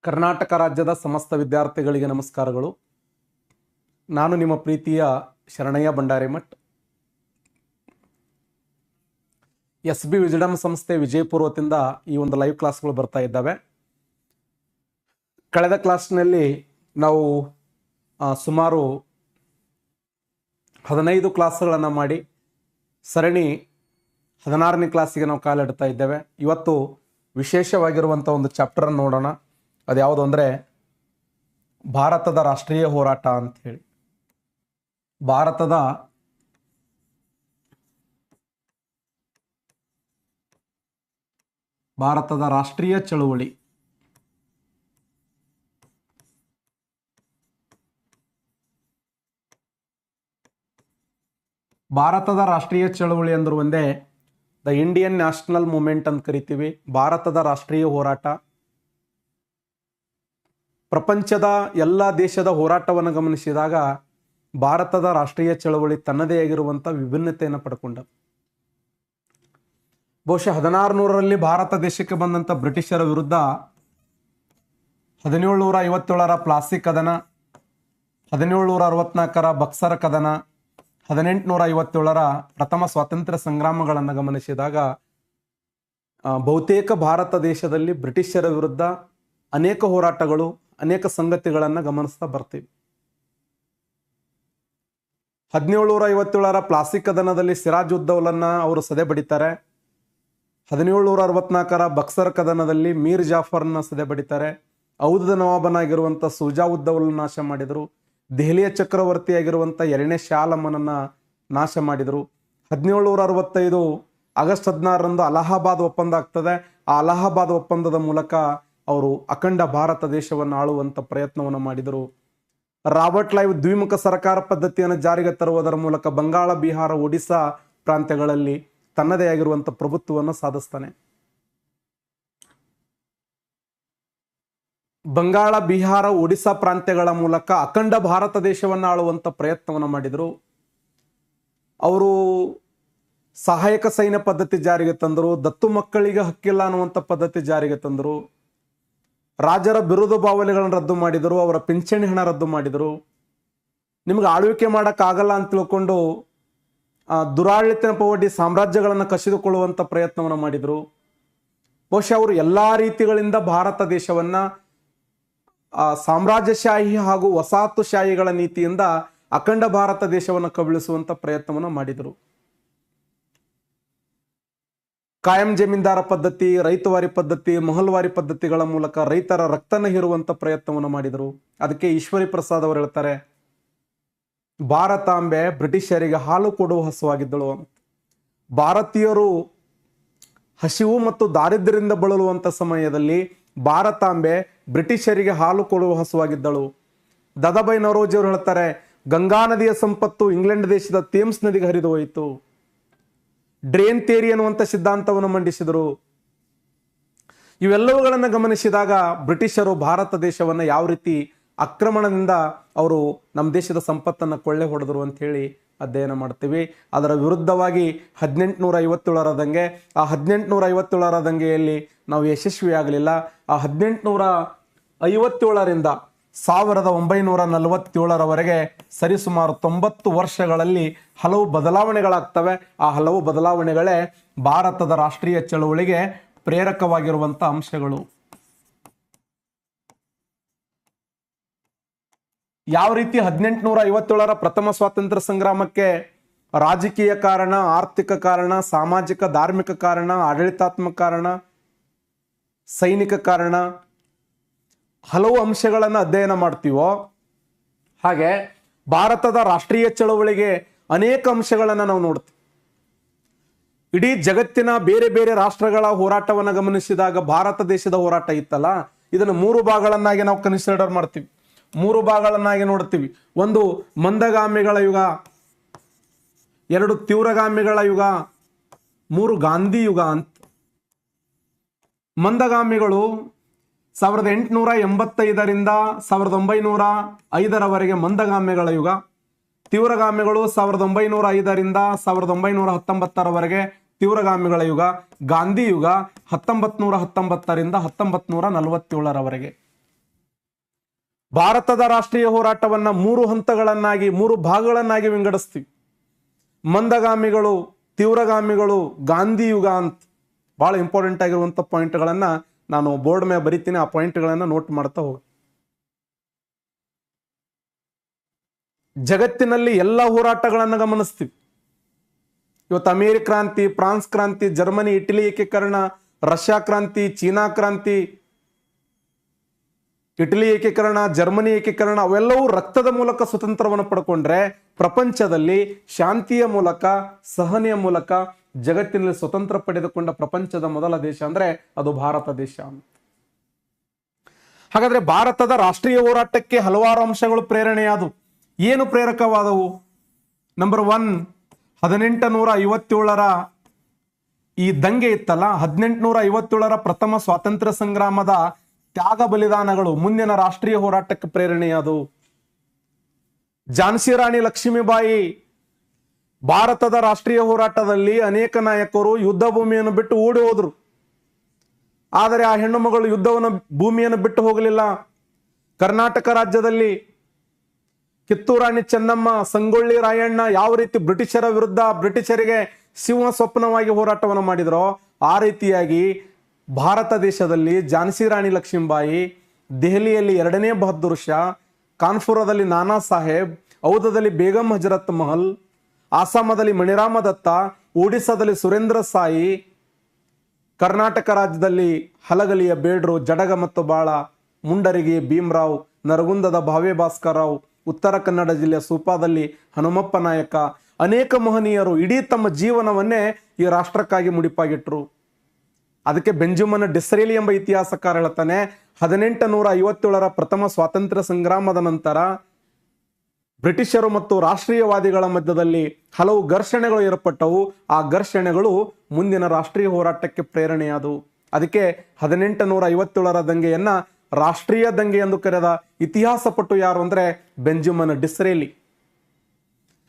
ಕರ್ನಾಟಕ ರಾಜ್ಯದ ಸಮಸ್ತ ವಿದ್ಯಾರ್ಥಿಗಳಿಗೆ ನಮಸ್ಕಾರಗಳು. ನಾನು ನಿಮ್ಮ ಪ್ರೀತಿಯ ಶರಣಯ್ಯ ಬಂಡಾರಿಮಠ್. SB ವಿಜ್ಡಮ್ ಸಂಸ್ಥೆ ವಿಜಯಪುರ ವತಿಯಿಂದ ಈ ಒಂದು ಲೈವ್ ಕ್ಲಾಸ್ಗಳು ಬರ್ತಾ ಇದ್ದಾವೆ. ಕಳೆದ ಕ್ಲಾಸ್ನಲ್ಲಿ ನಾವು ಸುಮಾರು 15 ಕ್ಲಾಸ್ಗಳನ್ನು ಮಾಡಿ ಸರಣಿ 16ನೇ ಕ್ಲಾಸಿಗೆ ನಾವು ಕಾಲಿಡ್ತಾ ಇದ್ದೇವೆ. ಇವತ್ತು ವಿಶೇಷವಾಗಿರುವಂಥ ಒಂದು ಚಾಪ್ಟರನ್ನು ನೋಡೋಣ. ಅದು ಯಾವುದು ಅಂದರೆ ಭಾರತದ ರಾಷ್ಟ್ರೀಯ ಹೋರಾಟ ಅಂತ ಹೇಳಿ. ಭಾರತದ ರಾಷ್ಟ್ರೀಯ ಚಳುವಳಿ. ಭಾರತದ ರಾಷ್ಟ್ರೀಯ ಚಳುವಳಿ ಅಂದ್ರು ಒಂದೇ ದ ಇಂಡಿಯನ್ ನ್ಯಾಷನಲ್ ಮೂವ್ಮೆಂಟ್ ಅಂತ ಕರಿತೀವಿ. ಭಾರತದ ರಾಷ್ಟ್ರೀಯ ಹೋರಾಟ ಪ್ರಪಂಚದ ಎಲ್ಲ ದೇಶದ ಹೋರಾಟವನ್ನು ಗಮನಿಸಿದಾಗ ಭಾರತದ ರಾಷ್ಟ್ರೀಯ ಚಳವಳಿ ತನ್ನದೇ ಆಗಿರುವಂಥ ವಿಭಿನ್ನತೆಯನ್ನು ಪಡ್ಕೊಂಡ. ಬಹುಶಃ 1600ರಲ್ಲಿ ಭಾರತ ದೇಶಕ್ಕೆ ಬಂದಂಥ ಬ್ರಿಟಿಷರ ವಿರುದ್ಧ 1757ರ ಪ್ಲಾಸಿ ಕದನ, 1764ರ ಬಕ್ಸರ್ ಕದನ, 1857ರ ಪ್ರಥಮ ಸ್ವಾತಂತ್ರ್ಯ ಸಂಗ್ರಾಮಗಳನ್ನು ಗಮನಿಸಿದಾಗ ಬಹುತೇಕ ಭಾರತ ದೇಶದಲ್ಲಿ ಬ್ರಿಟಿಷರ ವಿರುದ್ಧ ಅನೇಕ ಹೋರಾಟಗಳು, ಅನೇಕ ಸಂಗತಿಗಳನ್ನು ಗಮನಿಸ್ತಾ ಬರ್ತೀವಿ. 1757ರ ಪ್ಲಾಸಿ ಕದನದಲ್ಲಿ ಸಿರಾಜುದ್ದೌಲನ್ನ ಅವರು ಸದೆ ಬಡಿತಾರೆ. 1764ರ ಬಕ್ಸರ್ ಕದನದಲ್ಲಿ ಮೀರ್ ಜಾಫರ್ನ ಸದೆ ಬಡಿತಾರೆ. ಔಧದ ನವಾಬನಾಗಿರುವಂಥ ಸುಜಾವುದ್ದೌಲನ ನಾಶ ಮಾಡಿದರು. ದೆಹಲಿಯ ಚಕ್ರವರ್ತಿಯಾಗಿರುವಂಥ 2ನೇ ಶಾ ಆಲಮನನ್ನ ನಾಶ ಮಾಡಿದರು. 1765 ಆಗಸ್ಟ್ 16ರಂದು ಅಲಹಾಬಾದ್ ಒಪ್ಪಂದ ಆಗ್ತದೆ. ಆ ಅಲಹಾಬಾದ್ ಒಪ್ಪಂದದ ಮೂಲಕ ಅವರು ಅಖಂಡ ಭಾರತ ದೇಶವನ್ನು ಆಳುವಂಥ ಪ್ರಯತ್ನವನ್ನು ಮಾಡಿದರು. ರಾಬರ್ಟ್ ಕ್ಲೈವ್ ದ್ವಿಮುಖ ಸರ್ಕಾರ ಪದ್ಧತಿಯನ್ನು ಜಾರಿಗೆ ತರುವುದರ ಮೂಲಕ ಬಂಗಾಳ, ಬಿಹಾರ, ಒಡಿಶಾ ಪ್ರಾಂತ್ಯಗಳಲ್ಲಿ ತನ್ನದೇ ಆಗಿರುವಂಥ ಪ್ರಭುತ್ವವನ್ನು ಸಾಧಿಸ್ತಾನೆ. ಬಂಗಾಳ, ಬಿಹಾರ, ಒಡಿಶಾ ಪ್ರಾಂತ್ಯಗಳ ಮೂಲಕ ಅಖಂಡ ಭಾರತ ದೇಶವನ್ನು ಆಳುವಂಥ ಪ್ರಯತ್ನವನ್ನು ಮಾಡಿದರು. ಅವರು ಸಹಾಯಕ ಸೈನ್ಯ ಪದ್ಧತಿ ಜಾರಿಗೆ ತಂದರು. ದತ್ತು ಮಕ್ಕಳಿಗೆ ಹಕ್ಕಿಲ್ಲ ಅನ್ನುವಂಥ ಪದ್ಧತಿ ಜಾರಿಗೆ ತಂದರು. ರಾಜರ ಬಿರುದು ಬಾವಲಿಗಳನ್ನು ರದ್ದು ಮಾಡಿದರು. ಅವರ ಪಿಂಚಣಿ ಹಣ ರದ್ದು ಮಾಡಿದರು. ನಿಮ್ಗೆ ಆಳ್ವಿಕೆ ಮಾಡೋಕ್ಕಾಗಲ್ಲ ಅಂತ ತಿಳ್ಕೊಂಡು ದುರಾಡಳಿತ ಪವಡಿ ಸಾಮ್ರಾಜ್ಯಗಳನ್ನು ಕಸಿದುಕೊಳ್ಳುವಂಥ ಪ್ರಯತ್ನವನ್ನು ಮಾಡಿದರು. ಬಹುಶಃ ಅವರು ಎಲ್ಲ ರೀತಿಗಳಿಂದ ಭಾರತ ದೇಶವನ್ನ ಸಾಮ್ರಾಜ್ಯಶಾಹಿ ಹಾಗೂ ವಸಾಹತುಶಾಹಿಗಳ ನೀತಿಯಿಂದ ಅಖಂಡ ಭಾರತ ದೇಶವನ್ನು ಕಬಳಿಸುವಂಥ ಪ್ರಯತ್ನವನ್ನು ಮಾಡಿದರು. ಕಾಯಂ ಜಮೀನ್ದಾರ ಪದ್ಧತಿ, ರೈತವಾರಿ ಪದ್ಧತಿ, ಮೊಹಲ್ವಾರಿ ಪದ್ಧತಿಗಳ ಮೂಲಕ ರೈತರ ರಕ್ತನ ಹೀರುವಂಥ ಪ್ರಯತ್ನವನ್ನು ಮಾಡಿದರು. ಅದಕ್ಕೆ ಈಶ್ವರಿ ಪ್ರಸಾದ್ ಅವರು ಹೇಳ್ತಾರೆ, ಭಾರತಾಂಬೆ ಬ್ರಿಟಿಷರಿಗೆ ಹಾಲು ಕೊಡುವ ಹಸುವಾಗಿದ್ದಳು ಅಂತ. ಭಾರತೀಯರು ಹಸಿವು ಮತ್ತು ದಾರಿದ್ರ್ಯದಿಂದ ಬಳಲುವಂಥ ಸಮಯದಲ್ಲಿ ಭಾರತಾಂಬೆ ಬ್ರಿಟಿಷರಿಗೆ ಹಾಲು ಕೊಡುವ ಹಸುವಾಗಿದ್ದಳು. ದಾದಾಬಾಯಿ ನವರೋಜಿ ಅವರು ಹೇಳ್ತಾರೆ, ಗಂಗಾ ನದಿಯ ಸಂಪತ್ತು ಇಂಗ್ಲೆಂಡ್ ದೇಶದ ಥೇಮ್ಸ್ ನದಿಗೆ ಹರಿದು ಹೋಯಿತು. ಡ್ರೇನ್ ಥಿಯರಿ ಅನ್ನುವಂಥ ಸಿದ್ಧಾಂತವನ್ನು ಮಂಡಿಸಿದರು. ಇವೆಲ್ಲವುಗಳನ್ನು ಗಮನಿಸಿದಾಗ ಬ್ರಿಟಿಷರು ಭಾರತ ದೇಶವನ್ನು ಯಾವ ರೀತಿ ಆಕ್ರಮಣದಿಂದ ಅವರು ನಮ್ಮ ದೇಶದ ಸಂಪತ್ತನ್ನು ಕೊಳ್ಳೆ ಹೊಡೆದರು ಅಂತ ಹೇಳಿ ಅಧ್ಯಯನ ಮಾಡ್ತೀವಿ. ಅದರ ವಿರುದ್ಧವಾಗಿ 1857ರ ದಂಗೆ, ಆ 1857ರ ದಂಗೆಯಲ್ಲಿ ನಾವು ಯಶಸ್ವಿಯಾಗಲಿಲ್ಲ. ಆ 1857ರಿಂದ 1947ರವರೆಗೆ ಸರಿಸುಮಾರು 90 ವರ್ಷಗಳಲ್ಲಿ ಹಲವು ಬದಲಾವಣೆಗಳಾಗ್ತವೆ. ಆ ಹಲವು ಬದಲಾವಣೆಗಳೇ ಭಾರತದ ರಾಷ್ಟ್ರೀಯ ಚಳವಳಿಗೆ ಪ್ರೇರಕವಾಗಿರುವಂಥ ಅಂಶಗಳು. ಯಾವ ರೀತಿ 1857ರ ಪ್ರಥಮ ಸ್ವಾತಂತ್ರ್ಯ ಸಂಗ್ರಾಮಕ್ಕೆ ರಾಜಕೀಯ ಕಾರಣ, ಆರ್ಥಿಕ ಕಾರಣ, ಸಾಮಾಜಿಕ ಧಾರ್ಮಿಕ ಕಾರಣ, ಆಡಳಿತಾತ್ಮಕ ಕಾರಣ, ಸೈನಿಕ ಕಾರಣ, ಹಲವು ಅಂಶಗಳನ್ನು ಅಧ್ಯಯನ ಮಾಡ್ತೀವೋ ಹಾಗೆ ಭಾರತದ ರಾಷ್ಟ್ರೀಯ ಚಳವಳಿಗೆ ಅನೇಕ ಅಂಶಗಳನ್ನು ನಾವು ನೋಡ್ತೀವಿ. ಇಡೀ ಜಗತ್ತಿನ ಬೇರೆ ಬೇರೆ ರಾಷ್ಟ್ರಗಳ ಹೋರಾಟವನ್ನು ಗಮನಿಸಿದಾಗ ಭಾರತ ದೇಶದ ಹೋರಾಟ ಇತ್ತಲ್ಲ, ಇದನ್ನು 3 ಭಾಗಗಳನ್ನಾಗಿ ನಾವು ಕನ್ಸಿಡರ್ ಮಾಡ್ತೀವಿ, 3 ಭಾಗಗಳನ್ನಾಗಿ ನೋಡ್ತೀವಿ. ಒಂದು ಮಂದಗಾಮಿಗಳ ಯುಗ, 2 ತೀವ್ರಗಾಮಿಗಳ ಯುಗ, 3 ಗಾಂಧಿ ಯುಗ ಅಂತ. ಮಂದಗಾಮಿಗಳು 1885ರಿಂದ 1905ರವರೆಗೆ ಮಂದಗಾಮಿಗಳ ಯುಗ. ತೀವ್ರಗಾಮಿಗಳು 1905ರಿಂದ 1919ರವರೆಗೆ ತೀವ್ರಗಾಮಿಗಳ ಯುಗ. ಗಾಂಧಿ ಯುಗ 1919ರಿಂದ 1947ರವರೆಗೆ. ಭಾರತದ ರಾಷ್ಟ್ರೀಯ ಹೋರಾಟವನ್ನ 3 ಹಂತಗಳನ್ನಾಗಿ 3 ಭಾಗಗಳನ್ನಾಗಿ ವಿಂಗಡಿಸ್ತೀವಿ. ಮಂದಗಾಮಿಗಳು, ತೀವ್ರಗಾಮಿಗಳು, ಗಾಂಧಿ ಯುಗ ಅಂತ. ಬಹಳ ಇಂಪಾರ್ಟೆಂಟ್ ಆಗಿರುವಂತ ಪಾಯಿಂಟ್ಗಳನ್ನ ನಾನು ಬೋರ್ಡ್ ಮೇಲೆ ಬರಿತೀನಿ, ಆ ಪಾಯಿಂಟ್ಗಳನ್ನ ನೋಟ್ ಮಾಡ್ತಾ ಹೋಗಿ. ಜಗತ್ತಿನಲ್ಲಿ ಎಲ್ಲ ಹೋರಾಟಗಳನ್ನು ಗಮನಿಸ್ತೀವಿ. ಇವತ್ತು ಅಮೇರಿಕ ಕ್ರಾಂತಿ, ಫ್ರಾನ್ಸ್ ಕ್ರಾಂತಿ, ಜರ್ಮನಿ ಇಟಲಿ ಏಕೀಕರಣ, ರಷ್ಯಾ ಕ್ರಾಂತಿ, ಚೀನಾ ಕ್ರಾಂತಿ, ಇಟಲಿ ಏಕೀಕರಣ, ಜರ್ಮನಿ ಏಕೀಕರಣ, ಅವೆಲ್ಲವೂ ರಕ್ತದ ಮೂಲಕ ಸ್ವತಂತ್ರವನ್ನು ಪಡ್ಕೊಂಡ್ರೆ, ಪ್ರಪಂಚದಲ್ಲಿ ಶಾಂತಿಯ ಮೂಲಕ, ಸಹನೆಯ ಮೂಲಕ ಜಗತ್ತಿನಲ್ಲಿ ಸ್ವತಂತ್ರ ಪಡೆದುಕೊಂಡ ಪ್ರಪಂಚದ ಮೊದಲ ದೇಶ ಅಂದ್ರೆ ಅದು ಭಾರತ ದೇಶ ಅಂತ. ಹಾಗಾದ್ರೆ ಭಾರತದ ರಾಷ್ಟ್ರೀಯ ಹೋರಾಟಕ್ಕೆ ಹಲವಾರು ಅಂಶಗಳು ಪ್ರೇರಣೆಯಾದವು. ಏನು ಪ್ರೇರಕವಾದವು? ನಂಬರ್ 1, 1857ರ ಈ ದಂಗೆ ಇತ್ತಲ್ಲ, 1857ರ ಪ್ರಥಮ ಸ್ವಾತಂತ್ರ್ಯ ಸಂಗ್ರಾಮದ ತ್ಯಾಗ ಬಲಿದಾನಗಳು ಮುಂದಿನ ರಾಷ್ಟ್ರೀಯ ಹೋರಾಟಕ್ಕೆ ಪ್ರೇರಣೆಯಾದವು. ಝಾನ್ಸಿ ರಾಣಿ ಲಕ್ಷ್ಮೀಬಾಯಿ, ಭಾರತದ ರಾಷ್ಟ್ರೀಯ ಹೋರಾಟದಲ್ಲಿ ಅನೇಕ ನಾಯಕರು ಯುದ್ಧ ಭೂಮಿಯನ್ನು ಬಿಟ್ಟು ಓಡಿ ಹೋದ್ರು. ಆದರೆ ಆ ಹೆಣ್ಣು ಮಗಳು ಯುದ್ಧವನ್ನು ಭೂಮಿಯನ್ನು ಬಿಟ್ಟು ಹೋಗಲಿಲ್ಲ. ಕರ್ನಾಟಕ ರಾಜ್ಯದಲ್ಲಿ ಕಿತ್ತೂರಾಣಿ ಚೆನ್ನಮ್ಮ, ಸಂಗೊಳ್ಳಿ ರಾಯಣ್ಣ ಯಾವ ರೀತಿ ಬ್ರಿಟಿಷರ ವಿರುದ್ಧ, ಬ್ರಿಟಿಷರಿಗೆ ಸಿಂಹ ಸ್ವಪ್ನವಾಗಿ ಹೋರಾಟವನ್ನು ಮಾಡಿದರೋ, ಆ ರೀತಿಯಾಗಿ ಭಾರತ ದೇಶದಲ್ಲಿ ಝಾನ್ಸಿ ರಾಣಿ ಲಕ್ಷ್ಮೀಬಾಯಿ, ದೆಹಲಿಯಲ್ಲಿ 2ನೇ ಬಹದ್ದೂರ್ ಶಾ, ಕಾನ್ಪುರದಲ್ಲಿ ನಾನಾ ಸಾಹೇಬ್, ಔಧದಲ್ಲಿ ಬೇಗಂ ಹಜರತ್ ಮಹಲ್, ಆಸಾಮದಲ್ಲಿ ಮಣಿರಾಮ ದತ್ತ, ಒಡಿಸ್ಸಾದಲ್ಲಿ ಸುರೇಂದ್ರ ಸಾಯಿ, ಕರ್ನಾಟಕ ರಾಜ್ಯದಲ್ಲಿ ಹಲಗಲಿಯ ಬೇಡ್ರು, ಜಡಗ ಮತ್ತು ಬಾಳ, ಮುಂಡರಗಿ ಭೀಮರಾವ್, ನರಗುಂದದ ಭಾವೆ ಭಾಸ್ಕರ್ ರಾವ್, ಉತ್ತರ ಕನ್ನಡ ಜಿಲ್ಲೆಯ ಸೂಪಾದಲ್ಲಿ ಹನುಮಪ್ಪ ನಾಯಕ, ಅನೇಕ ಮಹನೀಯರು ಇಡೀ ತಮ್ಮ ಜೀವನವನ್ನೇ ಈ ರಾಷ್ಟ್ರಕ್ಕಾಗಿ ಮುಡಿಪಾಗಿಟ್ರು. ಅದಕ್ಕೆ ಬೆಂಜಮಿನ್ ಡಿಸ್ರೇಲಿ ಎಂಬ ಇತಿಹಾಸಕಾರ ಹೇಳ್ತಾನೆ, 1857ರ ಪ್ರಥಮ ಸ್ವಾತಂತ್ರ್ಯ ಸಂಗ್ರಾಮದ ನಂತರ ಬ್ರಿಟಿಷರು ಮತ್ತು ರಾಷ್ಟ್ರೀಯವಾದಿಗಳ ಮಧ್ಯದಲ್ಲಿ ಹಲವು ಘರ್ಷಣೆಗಳು ಏರ್ಪಟ್ಟವು. ಆ ಘರ್ಷಣೆಗಳು ಮುಂದಿನ ರಾಷ್ಟ್ರೀಯ ಹೋರಾಟಕ್ಕೆ ಪ್ರೇರಣೆಯಾದವು. ಅದಕ್ಕೆ 1857ರ ದಂಗೆಯನ್ನ ರಾಷ್ಟ್ರೀಯ ದಂಗೆ ಎಂದು ಕರೆದ ಇತಿಹಾಸ ಪಟು ಯಾರು ಅಂದ್ರೆ ಬೆಂಜಮಿನ್ ಡಿಸ್ರೇಲಿ.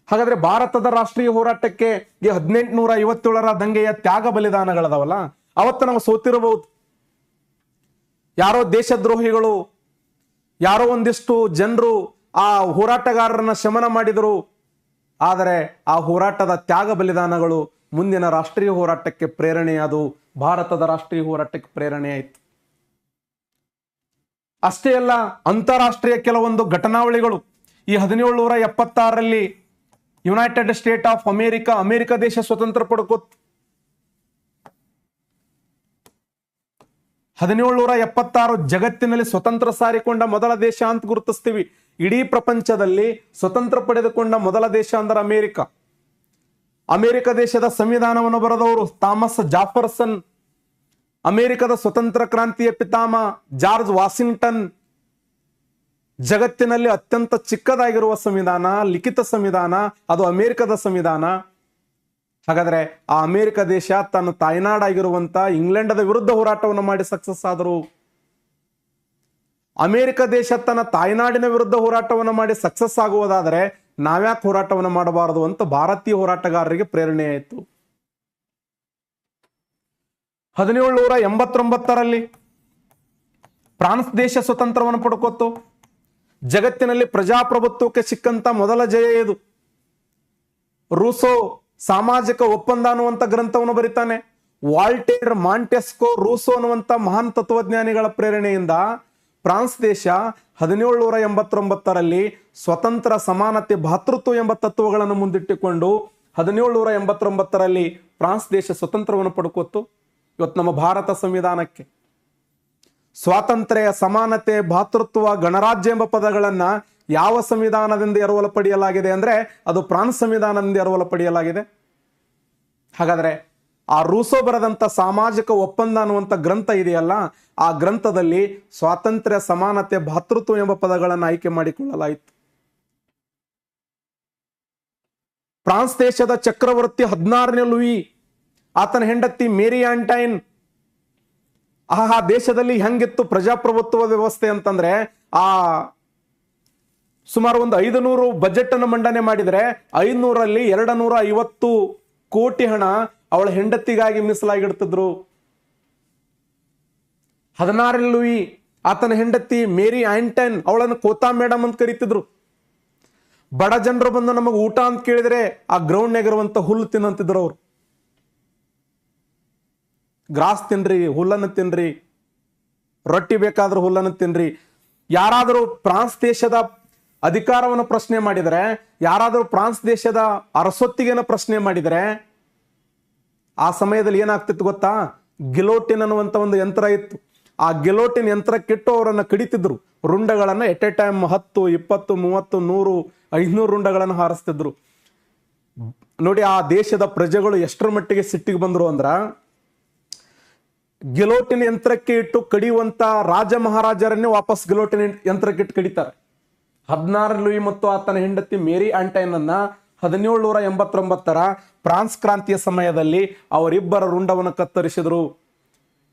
ಹಾಗಾದ್ರೆ ಭಾರತದ ರಾಷ್ಟ್ರೀಯ ಹೋರಾಟಕ್ಕೆ ಈ 1857ರ ದಂಗೆಯ ತ್ಯಾಗ ಬಲಿದಾನಗಳದಾವಲ್ಲ, ಅವತ್ತು ನಾವು ಸೋತಿರಬಹುದು. ಯಾರೋ ದೇಶದ್ರೋಹಿಗಳು, ಯಾರೋ ಒಂದಿಷ್ಟು ಜನರು ಆ ಹೋರಾಟಗಾರರನ್ನ ಶಮನ ಮಾಡಿದರು. ಆದರೆ ಆ ಹೋರಾಟದ ತ್ಯಾಗ ಬಲಿದಾನಗಳು ಮುಂದಿನ ರಾಷ್ಟ್ರೀಯ ಹೋರಾಟಕ್ಕೆ ಪ್ರೇರಣೆಯಾದವು. ಭಾರತದ ರಾಷ್ಟ್ರೀಯ ಹೋರಾಟಕ್ಕೆ ಪ್ರೇರಣೆ ಆಯಿತು. ಅಷ್ಟೇ ಅಲ್ಲ, ಅಂತಾರಾಷ್ಟ್ರೀಯ ಕೆಲವೊಂದು ಘಟನಾವಳಿಗಳು. ಈ 1776ರಲ್ಲಿ ಯುನೈಟೆಡ್ ಸ್ಟೇಟ್ ಆಫ್ ಅಮೆರಿಕ ದೇಶ ಸ್ವತಂತ್ರ ಪಡ್ಕೋತ್. 1776 ಜಗತ್ತಿನಲ್ಲಿ ಸ್ವತಂತ್ರ ಸಾರಿಕೊಂಡ ಮೊದಲ ದೇಶ ಅಂತ ಗುರುತಿಸ್ತೀವಿ. ಇಡೀ ಪ್ರಪಂಚದಲ್ಲಿ ಸ್ವತಂತ್ರ ಪಡೆದುಕೊಂಡ ಮೊದಲ ದೇಶ ಅಂದ್ರೆ ಅಮೆರಿಕ ದೇಶದ ಸಂವಿಧಾನವನ್ನು ಬರೆದವರು ಥಾಮಸ್ ಜಾಫರ್ಸನ್, ಅಮೆರಿಕದ ಸ್ವತಂತ್ರ ಕ್ರಾಂತಿಯ ಪಿತಾಮಹ ಜಾರ್ಜ್ ವಾಷಿಂಗ್ಟನ್. ಜಗತ್ತಿನಲ್ಲಿ ಅತ್ಯಂತ ಚಿಕ್ಕದಾಗಿರುವ ಸಂವಿಧಾನ, ಲಿಖಿತ ಸಂವಿಧಾನ, ಅದು ಅಮೆರಿಕದ ಸಂವಿಧಾನ. ಹಾಗಾದ್ರೆ ಆ ಅಮೆರಿಕ ದೇಶ ತನ್ನ ತಾಯ್ನಾಡಾಗಿರುವಂತ ಇಂಗ್ಲೆಂಡದ ವಿರುದ್ಧ ಹೋರಾಟವನ್ನು ಮಾಡಿ ಸಕ್ಸಸ್ ಆದರು. ಅಮೆರಿಕ ದೇಶ ತನ್ನ ತಾಯ್ನಾಡಿನ ವಿರುದ್ಧ ಹೋರಾಟವನ್ನು ಮಾಡಿ ಸಕ್ಸಸ್ ಆಗುವುದಾದರೆ ನಾವ್ಯಾಕೆ ಹೋರಾಟವನ್ನು ಮಾಡಬಾರದು ಅಂತ ಭಾರತೀಯ ಹೋರಾಟಗಾರರಿಗೆ ಪ್ರೇರಣೆ ಆಯಿತು. 1789ರಲ್ಲಿ ಫ್ರಾನ್ಸ್ ದೇಶ ಸ್ವತಂತ್ರವನ್ನು ಪಡ್ಕೋತು. ಜಗತ್ತಿನಲ್ಲಿ ಪ್ರಜಾಪ್ರಭುತ್ವಕ್ಕೆ ಸಿಕ್ಕಂತ ಮೊದಲ ಜಯ ಇದು. ರೂಸೋ ಸಾಮಾಜಿಕ ಒಪ್ಪಂದ ಅನ್ನುವಂಥ ಗ್ರಂಥವನ್ನು ಬರೀತಾನೆ. ವಾಲ್ಟೇರ್, ಮಾಂಟೆಸ್ಕೋ, ರೂಸೋ ಅನ್ನುವಂಥ ಮಹಾನ್ ತತ್ವಜ್ಞಾನಿಗಳ ಪ್ರೇರಣೆಯಿಂದ ಫ್ರಾನ್ಸ್ ದೇಶ 1789ರಲ್ಲಿ ಸ್ವತಂತ್ರ, ಸಮಾನತೆ, ಭಾತೃತ್ವ ಎಂಬ ತತ್ವಗಳನ್ನು ಮುಂದಿಟ್ಟುಕೊಂಡು 1789ರಲ್ಲಿ ಫ್ರಾನ್ಸ್ ದೇಶ ಸ್ವತಂತ್ರವನ್ನು ಪಡ್ಕೋತು. ಇವತ್ತು ನಮ್ಮ ಭಾರತ ಸಂವಿಧಾನಕ್ಕೆ ಸ್ವಾತಂತ್ರ್ಯ, ಸಮಾನತೆ, ಭಾತೃತ್ವ, ಗಣರಾಜ್ಯ ಎಂಬ ಪದಗಳನ್ನ ಯಾವ ಸಂವಿಧಾನದಿಂದ ಎರವಲು ಪಡೆಯಲಾಗಿದೆ ಅಂದ್ರೆ ಅದು ಫ್ರಾನ್ಸ್ ಸಂವಿಧಾನದಿಂದ ಎರವಲು ಪಡೆಯಲಾಗಿದೆ. ಹಾಗಾದ್ರೆ ಆ ರೂಸೋ ಬರೆದಂತ ಸಾಮಾಜಿಕ ಒಪ್ಪಂದ ಅನ್ನುವಂಥ ಗ್ರಂಥ ಇದೆಯಲ್ಲ, ಆ ಗ್ರಂಥದಲ್ಲಿ ಸ್ವಾತಂತ್ರ್ಯ, ಸಮಾನತೆ, ಭಾತೃತ್ವ ಎಂಬ ಪದಗಳನ್ನು ಆಯ್ಕೆ ಮಾಡಿಕೊಳ್ಳಲಾಯಿತು. ಫ್ರಾನ್ಸ್ ದೇಶದ ಚಕ್ರವರ್ತಿ 16ನೇ ಲೂಯಿ, ಆತನ ಹೆಂಡತಿ ಮೇರಿ ಆಂಟೈನ್. ಆ ದೇಶದಲ್ಲಿ ಹೆಂಗಿತ್ತು ಪ್ರಜಾಪ್ರಭುತ್ವ ವ್ಯವಸ್ಥೆ ಅಂತಂದ್ರೆ, ಆ ಸುಮಾರು ಒಂದು 500 ಬಜೆಟ್ ಅನ್ನು ಮಂಡನೆ ಮಾಡಿದರೆ 500ರಲ್ಲಿ 250 ಕೋಟಿ ಹಣ ಅವಳ ಹೆಂಡತಿಗಾಗಿ ಮೀಸಲಾಗಿಡ್ತಿದ್ರು. 16ನೇ ಲೂಯಿ ಆತನ ಹೆಂಡತಿ ಮೇರಿ ಆಂಟನ್, ಅವಳನ್ನು ಕೋತಾ ಮೇಡಮ್ ಅಂತ ಕರೀತಿದ್ರು. ಬಡ ಜನರು ಬಂದು ನಮಗೆ ಊಟ ಅಂತ ಕೇಳಿದ್ರೆ ಆ ಗ್ರೌಂಡ್ನಾಗ ಇರುವಂತ ಹುಲ್ಲು ತಿನ್ನಂತಿದ್ರು. ಅವ್ರು ಗ್ರಾಸ್ ತಿನ್ರಿ, ಹುಲ್ಲನ್ನು ತಿನ್ರಿ, ರೊಟ್ಟಿ ಬೇಕಾದ್ರೂ ಹುಲ್ಲನ್ನು ತಿನ್ರಿ. ಯಾರಾದರೂ ಫ್ರಾನ್ಸ್ ದೇಶದ ಅಧಿಕಾರವನ್ನು ಪ್ರಶ್ನೆ ಮಾಡಿದರೆ, ಯಾರಾದರೂ ಫ್ರಾನ್ಸ್ ದೇಶದ ಅರಸೊತ್ತಿಗೆನ ಪ್ರಶ್ನೆ ಮಾಡಿದರೆ, ಆ ಸಮಯದಲ್ಲಿ ಏನಾಗ್ತಿತ್ತು ಗೊತ್ತಾ? ಗಿಲೋಟಿನ್ ಅನ್ನುವಂತ ಒಂದು ಯಂತ್ರ ಇತ್ತು. ಆ ಗಿಲೋಟಿನ್ ಯಂತ್ರಕ್ಕಿಟ್ಟು ಅವರನ್ನು ಕಡಿತಿದ್ರು. ರುಂಡಗಳನ್ನ ಎಟ್ ಎ ಟೈಮ್ 10, 20, 30, 100, 500 ರುಂಡಗಳನ್ನು ಹಾರಿಸ್ತಿದ್ರು. ನೋಡಿ ಆ ದೇಶದ ಪ್ರಜೆಗಳು ಎಷ್ಟರ ಮಟ್ಟಿಗೆ ಸಿಟ್ಟಿಗೆ ಬಂದ್ರು ಅಂದ್ರ, ಗಿಲೋಟಿನ್ ಯಂತ್ರಕ್ಕೆ ಇಟ್ಟು ಕಡಿಯುವಂತ ರಾಜ ಮಹಾರಾಜರನ್ನೇ ವಾಪಸ್ ಗಿಲೋಟಿನ್ ಯಂತ್ರಕ್ಕೆ ಇಟ್ಟು ಕಡಿತಾರೆ. 16 ಲೂಯಿ ಮತ್ತು ಆತನ ಹೆಂಡತಿ ಮೇರಿ ಆಂಟೈನ್ ಅನ್ನ 1789 ಫ್ರಾನ್ಸ್ ಕ್ರಾಂತಿಯ ಸಮಯದಲ್ಲಿ ಅವರಿಬ್ಬರ ರುಂಡವನ್ನು ಕತ್ತರಿಸಿದ್ರು.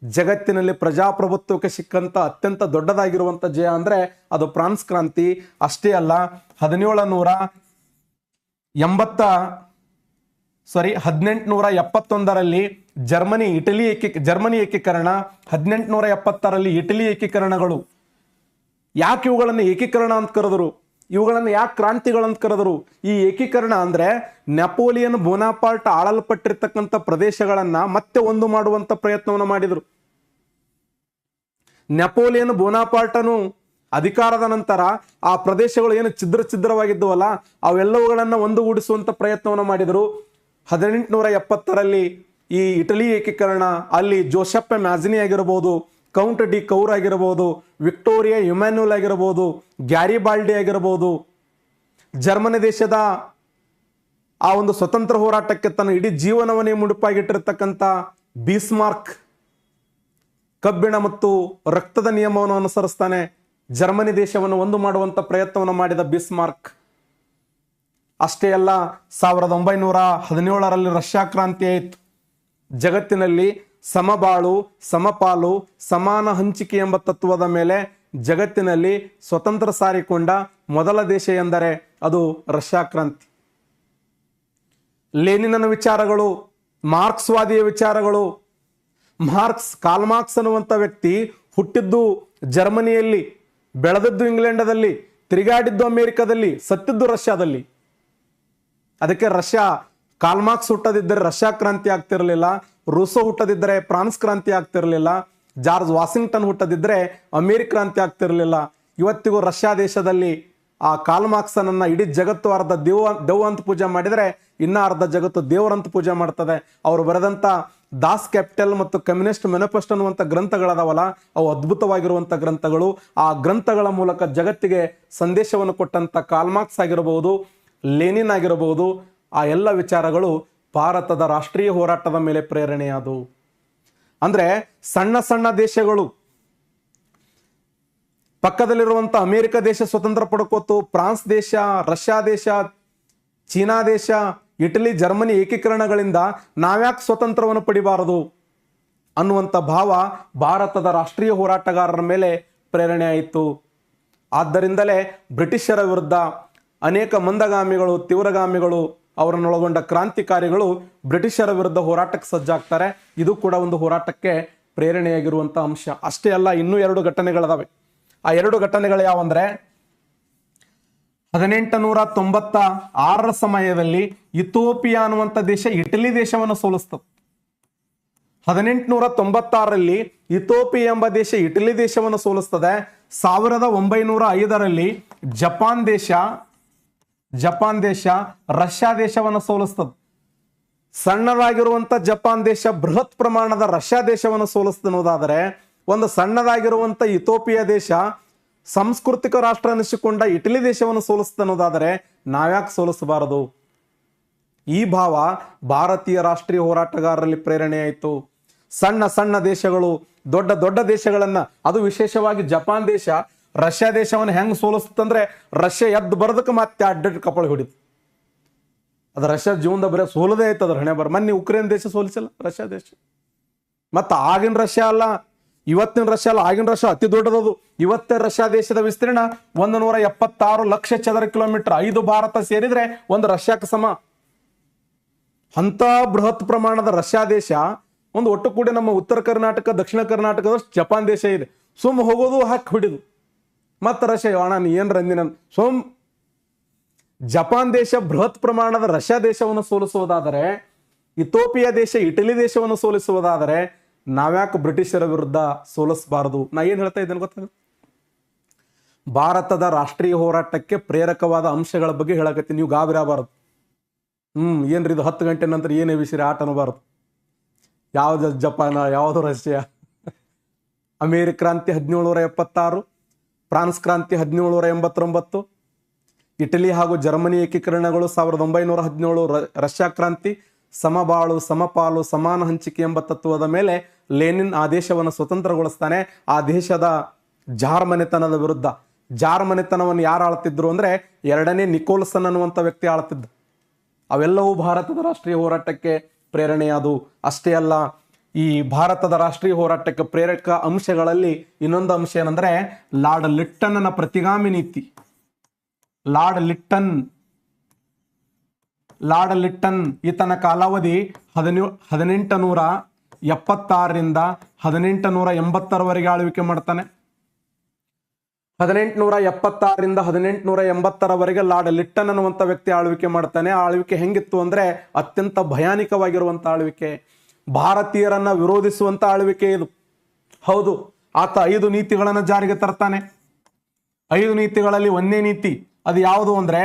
ಜಗತ್ತಿನಲ್ಲಿ ಪ್ರಜಾಪ್ರಭುತ್ವಕ್ಕೆ ಸಿಕ್ಕಂತ ಅತ್ಯಂತ ದೊಡ್ಡದಾಗಿರುವಂತ ಜಯ ಅಂದ್ರೆ ಅದು ಫ್ರಾನ್ಸ್ ಕ್ರಾಂತಿ. ಅಷ್ಟೇ ಅಲ್ಲ, 1871ರಲ್ಲಿ ಜರ್ಮನಿ ಏಕೀಕರಣ, 1870ರಲ್ಲಿ ಇಟಲಿ ಏಕೀಕರಣಗಳು. ಯಾಕೆ ಇವುಗಳನ್ನು ಏಕೀಕರಣ ಅಂತ ಕರೆದರು? ಇವುಗಳನ್ನು ಯಾಕೆ ಕ್ರಾಂತಿಗಳಂತ ಕರೆದರು? ಈ ಏಕೀಕರಣ ಅಂದ್ರೆ ನೆಪೋಲಿಯನ್ ಬೋನಾಪಾರ್ಟ್ ಆಳಲ್ಪಟ್ಟಿರ್ತಕ್ಕಂಥ ಪ್ರದೇಶಗಳನ್ನ ಮತ್ತೆ ಒಂದು ಮಾಡುವಂತ ಪ್ರಯತ್ನವನ್ನು ಮಾಡಿದರು. ನೆಪೋಲಿಯನ್ ಬೋನಾಪಾರ್ಟನು ಅಧಿಕಾರದ ನಂತರ ಆ ಪ್ರದೇಶಗಳು ಏನು ಛಿದ್ರವಾಗಿದ್ದವಲ್ಲ ಅವೆಲ್ಲವುಗಳನ್ನ ಒಂದುಗೂಡಿಸುವಂತ ಪ್ರಯತ್ನವನ್ನು ಮಾಡಿದರು. 1870ರಲ್ಲಿ ಈ ಇಟಲಿ ಏಕೀಕರಣ, ಅಲ್ಲಿ ಜೋಸೆಫೆ ಮ್ಯಾಜಿನಿ ಆಗಿರಬಹುದು, ಕೌಂಟ್ ಡಿ ಕೌರ್ ಆಗಿರಬಹುದು, ವಿಕ್ಟೋರಿಯಾ ಯುಮ್ಯಾನ್ಯುಲ್ ಆಗಿರಬಹುದು, ಗ್ಯಾರಿಬಾಲ್ಡಿ ಆಗಿರಬಹುದು, ಜರ್ಮನಿ ದೇಶದ ಆ ಒಂದು ಸ್ವತಂತ್ರ ಹೋರಾಟಕ್ಕೆ ತನ್ನ ಇಡೀ ಜೀವನವನ್ನೇ ಮುಡುಪಾಗಿಟ್ಟಿರ್ತಕ್ಕಂಥ ಬಿಸ್ಮಾರ್ಕ್ ಕಬ್ಬಿಣ ಮತ್ತು ರಕ್ತದ ನಿಯಮವನ್ನು ಅನುಸರಿಸ್ತಾನೆ. ಜರ್ಮನಿ ದೇಶವನ್ನು ಒಂದು ಮಾಡುವಂತ ಪ್ರಯತ್ನವನ್ನು ಮಾಡಿದ ಬಿಸ್ಮಾರ್ಕ್. ಅಷ್ಟೇ ಅಲ್ಲ, 1917ರಲ್ಲಿ ರಷ್ಯಾ ಕ್ರಾಂತಿ ಆಯಿತು. ಜಗತ್ತಿನಲ್ಲಿ ಸಮಬಾಳು, ಸಮಪಾಲು, ಸಮಾನ ಹಂಚಿಕೆ ಎಂಬ ತತ್ವದ ಮೇಲೆ ಜಗತ್ತಿನಲ್ಲಿ ಸ್ವತಂತ್ರ ಸಾರಿಕೊಂಡ ಮೊದಲ ದೇಶ ಎಂದರೆ ಅದು ರಷ್ಯಾ ಕ್ರಾಂತಿ. ಲೆನಿನನ ವಿಚಾರಗಳು, ಮಾರ್ಕ್ಸ್ವಾದಿಯ ವಿಚಾರಗಳು. ಕಾರ್ಲ್ ಮಾರ್ಕ್ಸ್ ಅನ್ನುವಂಥ ವ್ಯಕ್ತಿ ಹುಟ್ಟಿದ್ದು ಜರ್ಮನಿಯಲ್ಲಿ, ಬೆಳೆದದ್ದು ಇಂಗ್ಲೆಂಡದಲ್ಲಿ, ತಿರುಗಾಡಿದ್ದು ಅಮೆರಿಕದಲ್ಲಿ, ಸತ್ತಿದ್ದು ರಷ್ಯಾದಲ್ಲಿ. ಅದಕ್ಕೆ ಕಾರ್ಲ್ ಮಾರ್ಕ್ಸ್ ಹುಟ್ಟದಿದ್ದರೆ ರಷ್ಯಾ ಕ್ರಾಂತಿ ಆಗ್ತಿರಲಿಲ್ಲ, ರೂಸೋ ಹುಟ್ಟದಿದ್ದರೆ ಫ್ರಾನ್ಸ್ ಕ್ರಾಂತಿ ಆಗ್ತಿರಲಿಲ್ಲ, ಜಾರ್ಜ್ ವಾಷಿಂಗ್ಟನ್ ಹುಟ್ಟದಿದ್ದರೆ ಅಮೆರಿಕ ಕ್ರಾಂತಿ ಆಗ್ತಿರಲಿಲ್ಲ. ಇವತ್ತಿಗೂ ರಷ್ಯಾ ದೇಶದಲ್ಲಿ ಆ ಕಾರ್ಲ್ ಮಾರ್ಕ್ಸನನ್ನ ಇಡೀ ಜಗತ್ತು ಅರ್ಧ ದೆವ್ವ ಅಂತ ಪೂಜೆ ಮಾಡಿದರೆ ಇನ್ನ ಅರ್ಧ ಜಗತ್ತು ದೇವರಂತ ಪೂಜೆ ಮಾಡ್ತದೆ. ಅವರು ಬರೆದಂತ ದಾಸ್ ಕ್ಯಾಪಿಟಲ್ ಮತ್ತು ಕಮ್ಯುನಿಸ್ಟ್ ಮ್ಯಾನಿಫೆಸ್ಟೋ ಅನ್ನುವಂಥ ಗ್ರಂಥಗಳದಾವಲ್ಲ, ಅವು ಅದ್ಭುತವಾಗಿರುವಂಥ ಗ್ರಂಥಗಳು. ಆ ಗ್ರಂಥಗಳ ಮೂಲಕ ಜಗತ್ತಿಗೆ ಸಂದೇಶವನ್ನು ಕೊಟ್ಟಂತ ಕಾರ್ಲ್ ಮಾರ್ಕ್ಸ್ ಆಗಿರಬಹುದು, ಲೆನಿನ್ ಆಗಿರಬಹುದು, ಆ ಎಲ್ಲ ವಿಚಾರಗಳು ಭಾರತದ ರಾಷ್ಟ್ರೀಯ ಹೋರಾಟದ ಮೇಲೆ ಪ್ರೇರಣೆಯಾದವು. ಅಂದ್ರೆ ಸಣ್ಣ ಸಣ್ಣ ದೇಶಗಳು, ಪಕ್ಕದಲ್ಲಿರುವಂತ ಅಮೆರಿಕ ದೇಶ ಸ್ವತಂತ್ರ ಪಡ್ಕೋತು, ಫ್ರಾನ್ಸ್ ದೇಶ, ರಷ್ಯಾ ದೇಶ, ಚೀನಾ ದೇಶ, ಇಟಲಿ, ಜರ್ಮನಿ ಏಕೀಕರಣಗಳಿಂದ ನಾವ್ಯಾಕೆ ಸ್ವತಂತ್ರವನ್ನು ಪಡಿಬಾರದು ಅನ್ನುವಂಥ ಭಾವ ಭಾರತದ ರಾಷ್ಟ್ರೀಯ ಹೋರಾಟಗಾರರ ಮೇಲೆ ಪ್ರೇರಣೆ ಆಯಿತು. ಆದ್ದರಿಂದಲೇ ಬ್ರಿಟಿಷರ ವಿರುದ್ಧ ಅನೇಕ ಮಂದಗಾಮಿಗಳು, ತೀವ್ರಗಾಮಿಗಳು, ಅವರನ್ನೊಳಗೊಂಡ ಕ್ರಾಂತಿಕಾರಿಗಳು ಬ್ರಿಟಿಷರ ವಿರುದ್ಧ ಹೋರಾಟಕ್ಕೆ ಸಜ್ಜಾಗ್ತಾರೆ. ಇದು ಕೂಡ ಒಂದು ಹೋರಾಟಕ್ಕೆ ಪ್ರೇರಣೆಯಾಗಿರುವಂಥ ಅಂಶ. ಅಷ್ಟೇ ಅಲ್ಲ, ಇನ್ನೂ 2 ಘಟನೆಗಳಿದಾವೆ. ಆ 2 ಘಟನೆಗಳು ಯಾವಂದ್ರೆ, 1896ರ ಸಮಯದಲ್ಲಿ ಇಥಿಯೋಪಿಯಾ ಅನ್ನುವಂಥ ದೇಶ ಇಟಲಿ ದೇಶವನ್ನು ಸೋಲಿಸ್ತದೆ. 1896ರಲ್ಲಿ ಇಥಿಯೋಪಿಯಾ ಎಂಬ ದೇಶ ಇಟಲಿ ದೇಶವನ್ನು ಸೋಲಿಸ್ತದೆ. 1905ರಲ್ಲಿ ಜಪಾನ್ ದೇಶ ರಷ್ಯಾ ದೇಶವನ್ನು ಸೋಲಿಸ್ತದೆ. ಸಣ್ಣದಾಗಿರುವಂತ ಜಪಾನ್ ದೇಶ ಬೃಹತ್ ಪ್ರಮಾಣದ ರಷ್ಯಾ ದೇಶವನ್ನು ಸೋಲಿಸ್ತನ್ನೋದಾದರೆ, ಒಂದು ಸಣ್ಣದಾಗಿರುವಂತ ಇಥಿಯೋಪಿಯಾ ದೇಶ ಸಾಂಸ್ಕೃತಿಕ ರಾಷ್ಟ್ರ ಅನಿಸಿಕೊಂಡ ಇಟಲಿ ದೇಶವನ್ನು ಸೋಲಿಸ್ತನ್ನೋದಾದರೆ ನಾವ್ಯಾಕೆ ಸೋಲಿಸಬಾರದು? ಈ ಭಾವ ಭಾರತೀಯ ರಾಷ್ಟ್ರೀಯ ಹೋರಾಟಗಾರರಲ್ಲಿ ಪ್ರೇರಣೆ ಆಯಿತು. ಸಣ್ಣ ಸಣ್ಣ ದೇಶಗಳು ದೊಡ್ಡ ದೊಡ್ಡ ದೇಶಗಳನ್ನ, ಅದು ವಿಶೇಷವಾಗಿ ಜಪಾನ್ ದೇಶ ರಷ್ಯಾ ದೇಶವನ್ನು ಹೆಂಗ್ ಸೋಲಿಸ್ತಂದ್ರೆ, ರಷ್ಯಾ ಎದ್ದು ಬರೋದಕ್ಕೆ ಮತ್ತೆ ಅಡ್ಡ ಕಪಳ ಹೊಡಿತು. ಅದು ರಷ್ಯಾ ಜೀವನದ ಬರೀ ಸೋಲದೇ ಆಯ್ತು. ಅದ್ರ ಹಣೆ ಬರ. ಮೊನ್ನೆ ಉಕ್ರೇನ್ ದೇಶ ಸೋಲಿಸಲ್ಲ ರಷ್ಯಾ ದೇಶ. ಮತ್ತು ಆಗಿನ ರಷ್ಯಾ ಅಲ್ಲ, ಇವತ್ತಿನ ರಷ್ಯಾ ಅಲ್ಲ, ಆಗಿನ ರಷ್ಯಾ ಅತಿ ದೊಡ್ಡದದು. ಇವತ್ತೇ ರಷ್ಯಾ ದೇಶದ ವಿಸ್ತೀರ್ಣ 176 ಲಕ್ಷ ಚದರ ಕಿಲೋಮೀಟರ್. 5 ಭಾರತ ಸೇರಿದ್ರೆ ಒಂದು ರಷ್ಯಾಕ್ಕೆ ಸಮ. ಅಂತ ಬೃಹತ್ ಪ್ರಮಾಣದ ರಷ್ಯಾ ದೇಶ ಒಂದು ಒಟ್ಟು ಕೂಡಿ ನಮ್ಮ ಉತ್ತರ ಕರ್ನಾಟಕ, ದಕ್ಷಿಣ ಕರ್ನಾಟಕದಷ್ಟು ಜಪಾನ್ ದೇಶ ಇದೆ. ಸುಮ್ ಹೋಗೋದು ಹಾಕಿ ಹೊಡಿದು. ಮತ್ತು ರಷ್ಯಾ ಅಣ್ಣ ನೀ ಏನ್ರ ಅಂದಿ ನಾನು ಸೋಮ್. ಜಪಾನ್ ದೇಶ ಬೃಹತ್ ಪ್ರಮಾಣದ ರಷ್ಯಾ ದೇಶವನ್ನು ಸೋಲಿಸುವುದಾದರೆ, ಇಥೋಪಿಯಾ ದೇಶ ಇಟಲಿ ದೇಶವನ್ನು ಸೋಲಿಸುವುದಾದರೆ ನಾವ್ಯಾಕೆ ಬ್ರಿಟಿಷರ ವಿರುದ್ಧ ಸೋಲಿಸಬಾರದು? ನಾ ಏನ್ ಹೇಳ್ತಾ ಇದ್ದೇನೆ ಗೊತ್ತ? ಭಾರತದ ರಾಷ್ಟ್ರೀಯ ಹೋರಾಟಕ್ಕೆ ಪ್ರೇರಕವಾದ ಅಂಶಗಳ ಬಗ್ಗೆ ಹೇಳಕತ್ತೀನಿ. ನೀವು ಗಾಬರಿ ಆಗಬಾರದು. ಏನ್ರಿ ಇದು 10 ಗಂಟೆ ನಂತರ ಏನೇ ವಿಷಯ ಆಟ ಅನ್ನಬಾರದು. ಯಾವ್ದು ಜಪಾನ, ಯಾವುದು ರಷ್ಯಾ. ಅಮೇರಿಕ ಕ್ರಾಂತಿ 1776, ಫ್ರಾನ್ಸ್ ಕ್ರಾಂತಿ 1789, ಇಟಲಿ ಹಾಗೂ ಜರ್ಮನಿ ಏಕೀಕರಣಗಳು 1917, ರಷ್ಯಾ ಕ್ರಾಂತಿ, ಸಮಬಾಳು ಸಮಪಾಲು ಸಮಾನ ಹಂಚಿಕೆ ಎಂಬ ತತ್ವದ ಮೇಲೆ ಲೆನಿನ್ ಆ ದೇಶವನ್ನು ಸ್ವತಂತ್ರಗೊಳಿಸ್ತಾನೆ. ಆ ದೇಶದ ಜಾರ್ ಮನೆತನದ ವಿರುದ್ಧ. ಜಾರ್ ಮನೆತನವನ್ನು ಯಾರು ಆಳ್ತಿದ್ರು ಅಂದ್ರೆ 2ನೇ ನಿಕೋಲ್ಸನ್ ಅನ್ನುವಂಥ ವ್ಯಕ್ತಿ ಆಳ್ತಿದ್ದ. ಅವೆಲ್ಲವೂ ಭಾರತದ ರಾಷ್ಟ್ರೀಯ ಹೋರಾಟಕ್ಕೆ ಪ್ರೇರಣೆಯಾದವು. ಅಷ್ಟೇ ಅಲ್ಲ, ಈ ಭಾರತದ ರಾಷ್ಟ್ರೀಯ ಹೋರಾಟಕ್ಕೆ ಪ್ರೇರಕ ಅಂಶಗಳಲ್ಲಿ ಇನ್ನೊಂದು ಅಂಶ ಏನಂದ್ರೆ ಲಾರ್ಡ್ ಲಿಟ್ಟನ್ನ ಪ್ರತಿಗಾಮಿ ನೀತಿ. ಲಾರ್ಡ್ ಲಿಟ್ಟನ್ ಈತನ ಕಾಲಾವಧಿ 1876ರಿಂದ 1880ರವರೆಗೆ ಆಳ್ವಿಕೆ ಮಾಡ್ತಾನೆ. 1876ರಿಂದ 1880ರವರೆಗೆ ಲಾರ್ಡ್ ಲಿಟ್ಟನ್ ಅನ್ನುವಂಥ ವ್ಯಕ್ತಿ ಆಳ್ವಿಕೆ ಮಾಡ್ತಾನೆ. ಆಳ್ವಿಕೆ ಹೆಂಗಿತ್ತು ಅಂದ್ರೆ ಅತ್ಯಂತ ಭಯಾನಕವಾಗಿರುವಂತ ಆಳ್ವಿಕೆ, ಭಾರತೀಯರನ್ನ ವಿರೋಧಿಸುವಂತ ಆಳ್ವಿಕೆ ಇದು. ಹೌದು, ಆತ 5 ನೀತಿಗಳನ್ನು ಜಾರಿಗೆ ತರ್ತಾನೆ. 5 ನೀತಿಗಳಲ್ಲಿ 1ನೇ ನೀತಿ ಅದು ಯಾವುದು ಅಂದ್ರೆ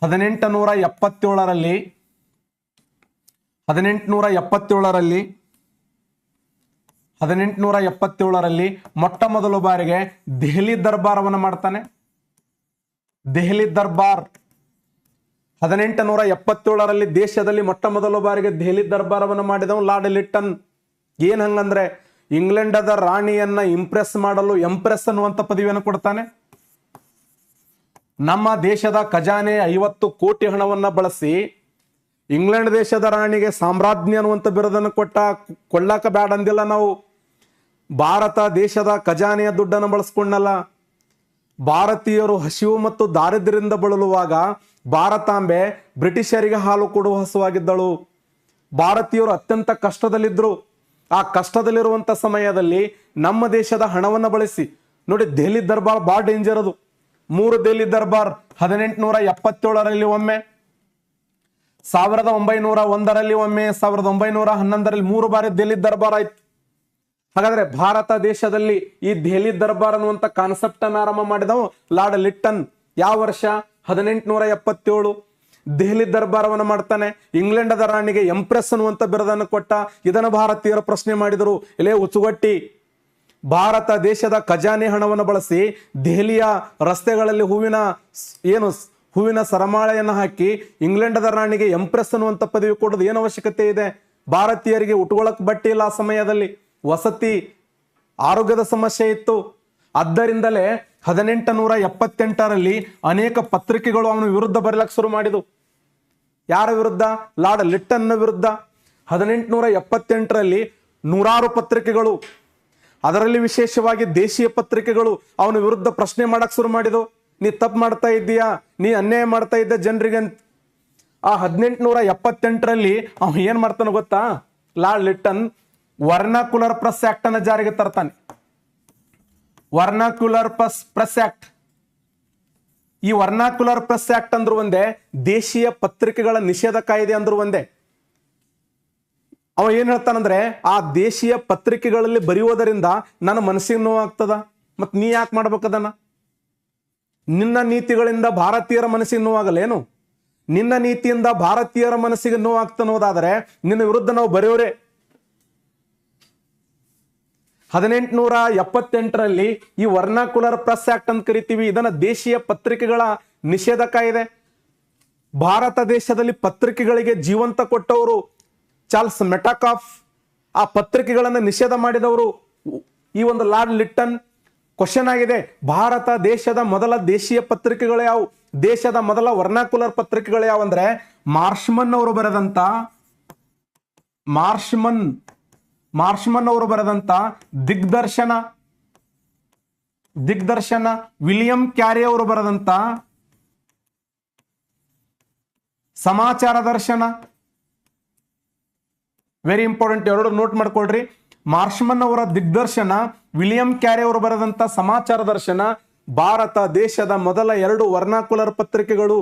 1877ರಲ್ಲಿ ಮೊಟ್ಟ ಮೊದಲ ಬಾರಿಗೆ ದೆಹಲಿ ದರ್ಬಾರವನ್ನು ಮಾಡ್ತಾನೆ. ದೆಹಲಿ ದರ್ಬಾರ್ 1877ರಲ್ಲಿ ದೇಶದಲ್ಲಿ ಮೊಟ್ಟ ಮೊದಲ ಬಾರಿಗೆ ದೆಹಲಿ ದರ್ಬಾರವನ್ನು ಮಾಡಿದವ ಲಾರ್ಡ್ ಲಿಟ್ಟನ್. ಏನ್ ಹಂಗಂದ್ರೆ ಇಂಗ್ಲೆಂಡದ ರಾಣಿಯನ್ನ ಇಂಪ್ರೆಸ್ ಮಾಡಲು ಎಂಪ್ರೆಸ್ ಅನ್ನುವಂಥ ಪದವಿಯನ್ನು ಕೊಡ್ತಾನೆ. ನಮ್ಮ ದೇಶದ ಖಜಾನೆ 50 ಕೋಟಿ ಹಣವನ್ನ ಬಳಸಿ ಇಂಗ್ಲೆಂಡ್ ದೇಶದ ರಾಣಿಗೆ ಸಾಮ್ರಾಜ್ಞಿ ಅನ್ನುವಂಥ ಬಿರುದನ್ನು ಕೊಳ್ಳಾಕ ಬ್ಯಾಡ ಅಂದಿಲ್ಲ ನಾವು. ಭಾರತ ದೇಶದ ಖಜಾನೆಯ ದುಡ್ಡನ್ನು ಬಳಸ್ಕೊಂಡಲ್ಲ. ಭಾರತೀಯರು ಹಸಿವು ಮತ್ತು ದಾರಿದ್ರ್ಯದಿಂದ ಬಳಲುವಾಗ ಭಾರತಾಂಬೆ ಬ್ರಿಟಿಷರಿಗೆ ಹಾಲು ಕೊಡುವ ಹಸುವಾಗಿದ್ದಳು. ಭಾರತೀಯರು ಅತ್ಯಂತ ಕಷ್ಟದಲ್ಲಿದ್ರು. ಆ ಕಷ್ಟದಲ್ಲಿರುವಂತ ಸಮಯದಲ್ಲಿ ನಮ್ಮ ದೇಶದ ಹಣವನ್ನು ಬಳಸಿ ನೋಡಿ, ದೆಹಲಿ ದರ್ಬಾರ್ ಬಹಳ ಡೇಂಜರ್ ಅದು. 3 ದೆಹಲಿ ದರ್ಬಾರ್ 1877ರಲ್ಲಿ ಒಮ್ಮೆ, 1901ರಲ್ಲಿ ಒಮ್ಮೆ, 1911ರಲ್ಲಿ 3 ಬಾರಿ ದೆಹಲಿ ದರ್ಬಾರ್ ಆಯ್ತು. ಹಾಗಾದ್ರೆ ಭಾರತ ದೇಶದಲ್ಲಿ ಈ ದೆಹಲಿ ದರ್ಬಾರ್ ಅನ್ನುವಂಥ ಕಾನ್ಸೆಪ್ಟ್ ಅನ್ನು ಆರಂಭ ಮಾಡಿದವು ಲಾರ್ಡ್ ಲಿಟ್ಟನ್. ಯಾವ ವರ್ಷ? 1877. ದೆಹಲಿ ದರ್ಬಾರವನ್ನು ಮಾಡ್ತಾನೆ. ಇಂಗ್ಲೆಂಡದ ರಾಣಿಗೆ ಎಂಪ್ರೆಸ್ ಅನ್ನುವಂಥ ಬಿರುದನ್ನು ಕೊಟ್ಟ. ಇದನ್ನು ಭಾರತೀಯರು ಪ್ರಶ್ನೆ ಮಾಡಿದರು, ಇಲ್ಲೇ ಉಚ್ಚುಗಟ್ಟಿ, ಭಾರತ ದೇಶದ ಖಜಾನೆ ಹಣವನ್ನು ಬಳಸಿ ದೆಹಲಿಯ ರಸ್ತೆಗಳಲ್ಲಿ ಹೂವಿನ ಸರಮಾಳೆಯನ್ನು ಹಾಕಿ ಇಂಗ್ಲೆಂಡದ ರಾಣಿಗೆ ಎಂಪ್ರೆಸ್ ಅನ್ನುವಂಥ ಪದವಿ ಕೊಡೋದು ಏನು ಅವಶ್ಯಕತೆ ಇದೆ? ಭಾರತೀಯರಿಗೆ ಉಟ್ಕೊಳ್ಳಕ್ ಬಟ್ಟೆ ಇಲ್ಲ, ಆ ಸಮಯದಲ್ಲಿ ವಸತಿ ಆರೋಗ್ಯದ ಸಮಸ್ಯೆ ಇತ್ತು. ಆದ್ದರಿಂದಲೇ 1878ರಲ್ಲಿ ಅನೇಕ ಪತ್ರಿಕೆಗಳು ಅವನ ವಿರುದ್ಧ ಬರಲಿಕ್ಕೆ ಶುರು ಮಾಡಿದವು. ಯಾರ ವಿರುದ್ಧ? ಲಾರ್ಡ್ ಲಿಟ್ಟನ್ನ ವಿರುದ್ಧ. 1878ರಲ್ಲಿ 100 ಪತ್ರಿಕೆಗಳು, ಅದರಲ್ಲಿ ವಿಶೇಷವಾಗಿ ದೇಶೀಯ ಪತ್ರಿಕೆಗಳು ಅವನ ವಿರುದ್ಧ ಪ್ರಶ್ನೆ ಮಾಡಕ್ ಶುರು ಮಾಡಿದವು. ನೀ ತಪ್ಪು ಮಾಡ್ತಾ ಇದ್ದೀಯಾ, ನೀ ಅನ್ಯಾಯ ಮಾಡ್ತಾ ಇದ್ದ ಜನರಿಗೆ ಅಂತ. ಆ 1878ರಲ್ಲಿ ಅವ ಏನ್ ಮಾಡ್ತಾನ ಗೊತ್ತಾ? Lord Lytton vernacular press act ಅನ್ನ ಜಾರಿಗೆ ತರ್ತಾನೆ. Vernacular press act. ಈ ವರ್ನಾಕ್ಯುಲರ್ ಪ್ರೆಸ್ ಆಕ್ಟ್ ಅಂದ್ರು ಒಂದೇ, ದೇಶೀಯ ಪತ್ರಿಕೆಗಳ ನಿಷೇಧ ಕಾಯ್ದೆ ಅಂದ್ರು ಒಂದೇ. ಅವ ಏನ್ ಹೇಳ್ತಾನಂದ್ರೆ, ಆ ದೇಶೀಯ ಪತ್ರಿಕೆಗಳಲ್ಲಿ ಬರೆಯುವುದರಿಂದ ನನ್ನ ಮನಸ್ಸಿಗೆ ನೋವಾಗ್ತದ, ಮತ್ ನೀ ಯಾಕೆ ಮಾಡ್ಬೇಕದನ್ನ? ನಿನ್ನ ನೀತಿಗಳಿಂದ ಭಾರತೀಯರ ಮನಸ್ಸಿಗೆ ನೋವಾಗಲ್ಲೇನು? ನಿನ್ನ ನೀತಿಯಿಂದ ಭಾರತೀಯರ ಮನಸ್ಸಿಗೆ ನೋವಾಗ್ತಾನೋದಾದ್ರೆ ನಿನ್ನ ವಿರುದ್ಧ ನಾವು ಬರೆಯೋರೆ. 1878ರಲ್ಲಿ ಈ ವರ್ನಾಕ್ಯುಲರ್ ಪ್ರೆಸ್ ಆಕ್ಟ್ ಅಂತ ಕರಿತೀವಿ. ಇದನ್ನ ದೇಶೀಯ ಪತ್ರಿಕೆಗಳ ನಿಷೇಧ ಕಾಯ್ದೆ. ಭಾರತ ದೇಶದಲ್ಲಿ ಪತ್ರಿಕೆಗಳಿಗೆ ಜೀವಂತ ಕೊಟ್ಟವರು ಚಾರ್ಲ್ಸ್ ಮೆಟಾಕಾಫ್. ಆ ಪತ್ರಿಕೆಗಳನ್ನು ನಿಷೇಧ ಮಾಡಿದವರು ಈ ಒಂದು ಲಾರ್ಡ್ ಲಿಟ್ಟನ್. ಕ್ವಶನ್ ಆಗಿದೆ, ಭಾರತ ದೇಶದ ಮೊದಲ ದೇಶೀಯ ಪತ್ರಿಕೆಗಳು ಯಾವ? ದೇಶದ ಮೊದಲ ವರ್ನಾಕ್ಯುಲರ್ ಪತ್ರಿಕೆಗಳು ಯಾವ ಅಂದ್ರೆ ಮಾರ್ಷ್ಮನ್ ಅವರು ಬರೆದಂತ ದಿಗ್ದರ್ಶನ, ವಿಲಿಯಂ ಕ್ಯಾರಿ ಅವರು ಬರೆದಂತ ಸಮಾಚಾರ ದರ್ಶನ. ವೆರಿ ಇಂಪಾರ್ಟೆಂಟ್, ಎರಡು ನೋಟ್ ಮಾಡ್ಕೊಳ್ರಿ. ಮಾರ್ಷ್ಮನ್ ಅವರ ದಿಗ್ದರ್ಶನ ವಿಲಿಯಂ ಕ್ಯಾರಿ ಅವರು ಬರೆದಂತ ಸಮಾಚಾರ ದರ್ಶನ ಭಾರತ ದೇಶದ ಮೊದಲ 2 ವರ್ನಾಕುಲರ್ ಪತ್ರಿಕೆಗಳು.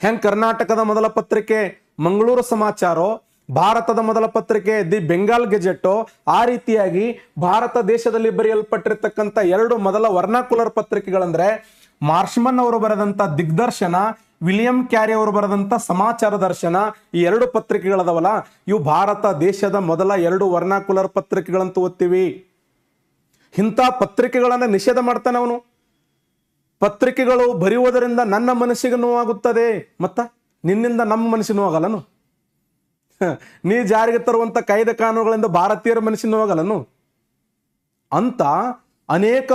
ಹೆಂಗ್ ಕರ್ನಾಟಕದ ಮೊದಲ ಪತ್ರಿಕೆ ಮಂಗಳೂರು ಸಮಾಚಾರೋ, ಭಾರತದ ಮೊದಲ ಪತ್ರಿಕೆ ದಿ ಬೆಂಗಾಲ್ ಗೆಜೆಟೋ, ಆ ರೀತಿಯಾಗಿ ಭಾರತ ದೇಶದಲ್ಲಿ ಬರೆಯಲ್ಪಟ್ಟಿರ್ತಕ್ಕಂಥ 2 ಮೊದಲ ವರ್ನಾಕುಲರ್ ಪತ್ರಿಕೆಗಳಂದ್ರೆ ಮಾರ್ಷ್ಮನ್ ಅವರು ಬರೆದಂತ ದಿಗ್ದರ್ಶನ, ವಿಲಿಯಂ ಕ್ಯಾರಿ ಅವರು ಬರೆದಂತ ಸಮಾಚಾರ ದರ್ಶನ. ಈ 2 ಪತ್ರಿಕೆಗಳದವಲ್ಲ, ಇವು ಭಾರತ ದೇಶದ ಮೊದಲ 2 ವರ್ನಾಕುಲರ್ ಪತ್ರಿಕೆಗಳಂತ ಓದ್ತೀವಿ. ಇಂಥ ಪತ್ರಿಕೆಗಳನ್ನ ನಿಷೇಧ ಮಾಡ್ತಾನೆ ಅವನು. ಪತ್ರಿಕೆಗಳು ಬರೆಯುವುದರಿಂದ ನನ್ನ ಮನಸ್ಸಿಗೆ ನೋವಾಗುತ್ತದೆ, ಮತ್ತ ನಿನ್ನಿಂದ ನಮ್ಮ ಮನಸ್ಸಿಗೆ ನೋವಾಗಲ್ಲನು? ನೀ ಜಾರಿಗೆ ತರುವಂತ ಕಾಯ್ದೆ ಕಾನೂನುಗಳಿಂದ ಭಾರತೀಯರ ಮನಸ್ಸಿಗೆ ನೋವಾಗಲ್ಲನು ಅಂತ ಅನೇಕ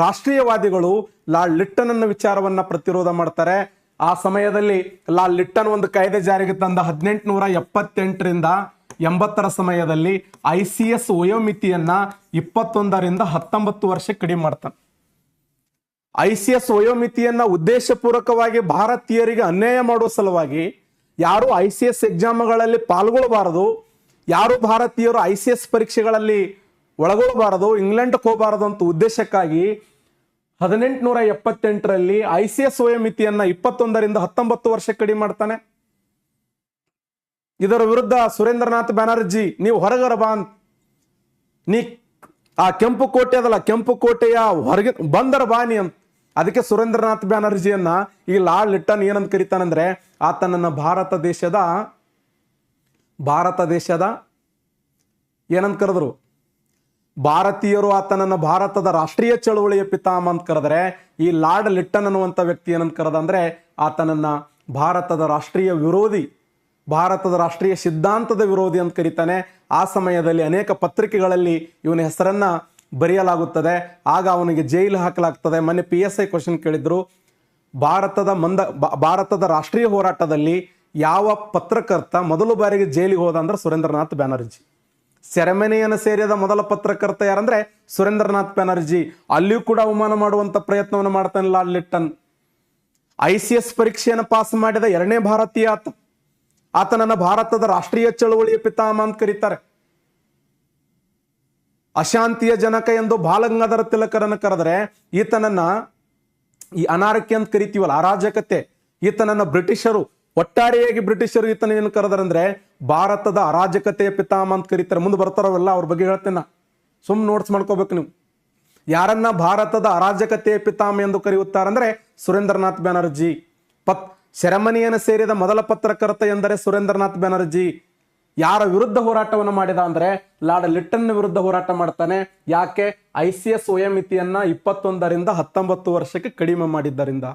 ರಾಷ್ಟ್ರೀಯವಾದಿಗಳು ಲಾರ್ಡ್ ಲಿಟ್ಟನ್ ಅನ್ನ ವಿಚಾರವನ್ನ ಪ್ರತಿರೋಧ ಮಾಡ್ತಾರೆ. ಆ ಸಮಯದಲ್ಲಿ ಲಾರ್ಡ್ ಲಿಟ್ಟನ್ ಒಂದು ಕಾಯ್ದೆ ಜಾರಿಗೆ ತಂದ 1878ರಿಂದ 80ರ ಸಮಯದಲ್ಲಿ ICS ವಯೋಮಿತಿಯನ್ನ 21ರಿಂದ 19 ವರ್ಷ ಕಡಿಮೆ ಮಾಡ್ತಾನೆ. ICS ವಯೋಮಿತಿಯನ್ನ ಉದ್ದೇಶಪೂರ್ವಕವಾಗಿ ಭಾರತೀಯರಿಗೆ ಅನ್ಯಾಯ ಮಾಡುವ ಸಲುವಾಗಿ ಯಾರು ICS ಎಕ್ಸಾಮ್ಗಳಲ್ಲಿ ಪಾಲ್ಗೊಳ್ಳಬಾರದು, ಯಾರು ಭಾರತೀಯರು ICS ಪರೀಕ್ಷೆಗಳಲ್ಲಿ ಒಳಗೊಳ್ಳಬಾರದು, ಇಂಗ್ಲೆಂಡ್ಗೆ ಹೋಗಬಾರದು ಅಂತ ಉದ್ದೇಶಕ್ಕಾಗಿ 1878ರಲ್ಲಿ ICS ವಯೋಮಿತಿಯನ್ನ 21ರಿಂದ 19 ವರ್ಷ ಕಡಿಮೆ ಮಾಡ್ತಾನೆ. ಇದರ ವಿರುದ್ಧ ಸುರೇಂದ್ರನಾಥ್ ಬ್ಯಾನರ್ಜಿ ನೀವು ಹೊರಗರ ಬಾ, ನೀ ಆ ಕೆಂಪು ಕೋಟೆ ಅದಲ್ಲ, ಕೆಂಪು ಕೋಟೆಯ ಹೊರಗೆ ಬಂದರ ಬಾ ನೀ ಅಂತ. ಅದಕ್ಕೆ ಸುರೇಂದ್ರನಾಥ್ ಬ್ಯಾನರ್ಜಿಯನ್ನ ಈ ಲಾರ್ಡ್ ಲಿಟ್ಟನ್ ಏನಂತ ಕರೀತಾನಂದ್ರೆ, ಆತನನ್ನ ಭಾರತ ದೇಶದ ಏನಂತ ಕರೆದ್ರು, ಭಾರತೀಯರು ಆತನನ್ನ ಭಾರತದ ರಾಷ್ಟ್ರೀಯ ಚಳವಳಿಯ ಪಿತಾಮ ಅಂತ ಕರೆದ್ರೆ, ಈ ಲಾರ್ಡ್ ಲಿಟ್ಟನ್ ಅನ್ನುವಂಥ ವ್ಯಕ್ತಿ ಏನಂತ ಕರೆದ ಅಂದ್ರೆ ಆತನನ್ನ ಭಾರತದ ರಾಷ್ಟ್ರೀಯ ವಿರೋಧಿ, ಭಾರತದ ರಾಷ್ಟ್ರೀಯ ಸಿದ್ಧಾಂತದ ವಿರೋಧಿ ಅಂತ ಕರೀತಾನೆ. ಆ ಸಮಯದಲ್ಲಿ ಅನೇಕ ಪತ್ರಿಕೆಗಳಲ್ಲಿ ಇವನ ಹೆಸರನ್ನ ಬರೆಯಲಾಗುತ್ತದೆ. ಆಗ ಅವನಿಗೆ ಜೈಲು ಹಾಕಲಾಗ್ತದೆ. ಮೊನ್ನೆ PSI ಕ್ವಶನ್ ಕೇಳಿದ್ರು, ಭಾರತದ ರಾಷ್ಟ್ರೀಯ ಹೋರಾಟದಲ್ಲಿ ಯಾವ ಪತ್ರಕರ್ತ ಮೊದಲು ಬಾರಿಗೆ ಜೈಲಿಗೆ ಹೋದ ಅಂದ್ರೆ ಸುರೇಂದ್ರನಾಥ್ ಬ್ಯಾನರ್ಜಿ. ಸೆರೆಮನೆಯನ್ನು ಸೇರಿದ ಮೊದಲ ಪತ್ರಕರ್ತ ಯಾರಂದ್ರೆ ಸುರೇಂದ್ರನಾಥ್ ಬ್ಯಾನರ್ಜಿ. ಅಲ್ಲಿಯೂ ಕೂಡ ಅವಮಾನ ಮಾಡುವಂತ ಪ್ರಯತ್ನವನ್ನು ಮಾಡ್ತಾನೆ ಲಾರ್ಡ್ ಲಿಟ್ಟನ್. ICS ಪರೀಕ್ಷೆಯನ್ನು ಪಾಸ್ ಮಾಡಿದ 2ನೇ ಭಾರತೀಯ ಆತನನ್ನ ಭಾರತದ ರಾಷ್ಟ್ರೀಯ ಚಳವಳಿಯ ಪಿತಾಮ ಅಂತ ಕರೀತಾರೆ. ಅಶಾಂತಿಯ ಜನಕ ಎಂದು ಬಾಲಗಂಗಾಧರ ತಿಲಕರನ್ನು ಕರೆದ್ರೆ ಈತನನ್ನ ಈ ಅನಾರಕ್ಯ ಅಂತ ಕರಿತೀವಲ್ಲ, ಅರಾಜಕತೆ, ಈತನನ್ನ ಬ್ರಿಟಿಷರು ಒಟ್ಟಾರೆಯಾಗಿ ಬ್ರಿಟಿಷರು ಈತನ ಏನು ಕರೆದ್ರಂದ್ರೆ ಭಾರತದ ಅರಾಜಕತೆಯ ಪಿತಾಮ ಅಂತ ಕರೀತಾರೆ. ಮುಂದೆ ಬರ್ತಾರವಲ್ಲ ಅವ್ರ ಬಗ್ಗೆ ಹೇಳ್ತೇನೆ, ಸುಮ್ ನೋಟ್ಸ್ ಮಾಡ್ಕೋಬೇಕು ನೀವು. ಯಾರನ್ನ ಭಾರತದ ಅರಾಜಕತೆಯ ಪಿತಾಮ ಎಂದು ಕರೆಯುತ್ತಾರಂದ್ರೆ ಸುರೇಂದ್ರನಾಥ್ ಬ್ಯಾನರ್ಜಿ. ಸೆರೆಮನಿಯನ್ನು ಸೇರಿದ ಮೊದಲ ಪತ್ರಕರ್ತ ಎಂದರೆ ಸುರೇಂದ್ರನಾಥ್ ಬ್ಯಾನರ್ಜಿ. ಯಾರ ವಿರುದ್ಧ ಹೋರಾಟವನ್ನು ಮಾಡಿದ ಅಂದ್ರೆ ಲಾರ್ಡ್ ಲಿಟ್ಟನ್ ವಿರುದ್ಧ ಹೋರಾಟ ಮಾಡ್ತಾನೆ. ಯಾಕೆ? ICS ವಯೋಮಿತಿಯನ್ನ 21ರಿಂದ 19 ವರ್ಷಕ್ಕೆ ಕಡಿಮೆ ಮಾಡಿದ್ದರಿಂದ.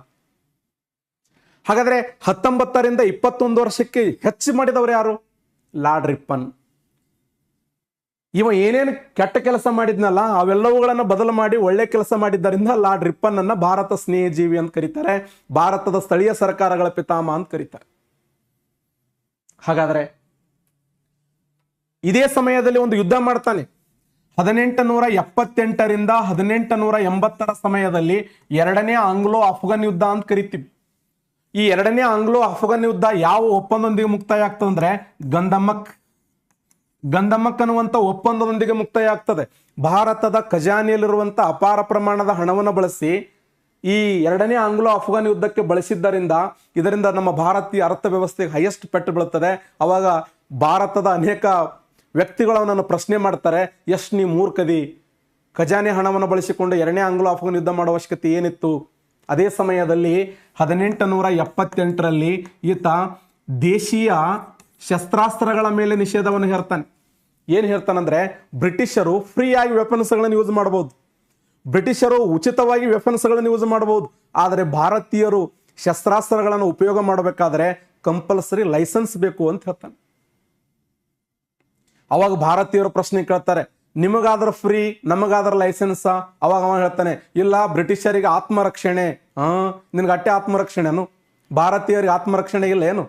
ಹಾಗಾದ್ರೆ 19ರಿಂದ 21 ವರ್ಷಕ್ಕೆ ಹೆಚ್ಚು ಮಾಡಿದವರು ಯಾರು? Lord Ripon. ಇವ ಏನೇನು ಕೆಟ್ಟ ಕೆಲಸ ಮಾಡಿದ್ನಲ್ಲ ಅವೆಲ್ಲವುಗಳನ್ನ ಬದಲು ಮಾಡಿ ಒಳ್ಳೆ ಕೆಲಸ ಮಾಡಿದ್ದರಿಂದ ಲಾರ್ಡ್ ರಿಪ್ಪನ್ ಅನ್ನ ಭಾರತ ಸ್ನೇಹ ಜೀವಿ ಅಂತ ಕರೀತಾರೆ, ಭಾರತದ ಸ್ಥಳೀಯ ಸರ್ಕಾರಗಳ ಪಿತಾಮ ಅಂತ ಕರೀತಾರೆ. ಹಾಗಾದ್ರೆ ಇದೇ ಸಮಯದಲ್ಲಿ ಒಂದು ಯುದ್ಧ ಮಾಡ್ತಾನೆ. 1878ರಿಂದ 1880ರ ಸಮಯದಲ್ಲಿ 2ನೇ ಆಂಗ್ಲೋ ಅಫ್ಘನ್ ಯುದ್ಧ ಅಂತ ಕರಿತೀವಿ. ಈ 2ನೇ ಆಂಗ್ಲೋ ಅಫ್ಘನ್ ಯುದ್ಧ ಯಾವ ಒಪ್ಪಂದದೊಂದಿಗೆ ಮುಕ್ತಾಯ ಆಗ್ತದಂದ್ರೆ ಗಂಧಮಕ್ ಅನ್ನುವಂಥ ಒಪ್ಪಂದದೊಂದಿಗೆ ಮುಕ್ತಾಯ ಆಗ್ತದೆ. ಭಾರತದ ಖಜಾನೆಯಲ್ಲಿರುವಂಥ ಅಪಾರ ಪ್ರಮಾಣದ ಹಣವನ್ನು ಬಳಸಿ ಈ 2ನೇ ಆಂಗ್ಲೋ ಅಫ್ಘನ್ ಯುದ್ಧಕ್ಕೆ ಬಳಸಿದ್ದರಿಂದ ಇದರಿಂದ ನಮ್ಮ ಭಾರತೀಯ ಅರ್ಥವ್ಯವಸ್ಥೆಗೆ ಹೈಯೆಸ್ಟ್ ಪೆಟ್ಟು ಬೀಳುತ್ತದೆ. ಅವಾಗ ಭಾರತದ ಅನೇಕ ವ್ಯಕ್ತಿಗಳು ಅವನನ್ನು ಪ್ರಶ್ನೆ ಮಾಡ್ತಾರೆ, ಎಷ್ಟು ನೀ ಮೂರ್ಖದಿ, ಖಜಾನೆ ಹಣವನ್ನು ಬಳಸಿಕೊಂಡು 2ನೇ ಆಂಗ್ಲೋ ಅಫ್ಘನ್ ಯುದ್ಧ ಮಾಡುವ ಅವಶ್ಯಕತೆ ಏನಿತ್ತು? ಅದೇ ಸಮಯದಲ್ಲಿ 1878ರಲ್ಲಿ ಈತ ದೇಶೀಯ ಶಸ್ತ್ರಾಸ್ತ್ರಗಳ ಮೇಲೆ ನಿಷೇಧವನ್ನು ಹೇರ್ತಾನೆ. ಏನು ಹೇಳ್ತಾನಂದ್ರೆ ಬ್ರಿಟಿಷರು ಫ್ರೀಯಾಗಿ ವೆಪನ್ಸ್ಗಳನ್ನು ಯೂಸ್ ಮಾಡಬಹುದು, ಬ್ರಿಟಿಷರು ಉಚಿತವಾಗಿ ವೆಪನ್ಸ್ಗಳನ್ನು ಯೂಸ್ ಮಾಡಬಹುದು, ಆದರೆ ಭಾರತೀಯರು ಶಸ್ತ್ರಾಸ್ತ್ರಗಳನ್ನು ಉಪಯೋಗ ಮಾಡಬೇಕಾದ್ರೆ ಕಂಪಲ್ಸರಿ ಲೈಸೆನ್ಸ್ ಬೇಕು ಅಂತ ಹೇಳ್ತಾನೆ. ಅವಾಗ ಭಾರತೀಯರು ಪ್ರಶ್ನೆ ಕೇಳ್ತಾರೆ, ನಿಮಗಾದ್ರ ಫ್ರೀ ನಮಗಾದ್ರ ಲೈಸೆನ್ಸ್? ಅವಾಗ ಅವ ಹೇಳ್ತಾನೆ, ಇಲ್ಲ ಬ್ರಿಟಿಷರಿಗೆ ಆತ್ಮರಕ್ಷಣೆ. ನಿನ್ಗೆ ಅಟ್ಟೆ ಆತ್ಮರಕ್ಷಣೆನು? ಭಾರತೀಯರಿಗೆ ಆತ್ಮರಕ್ಷಣೆ ಇಲ್ಲ ಏನು?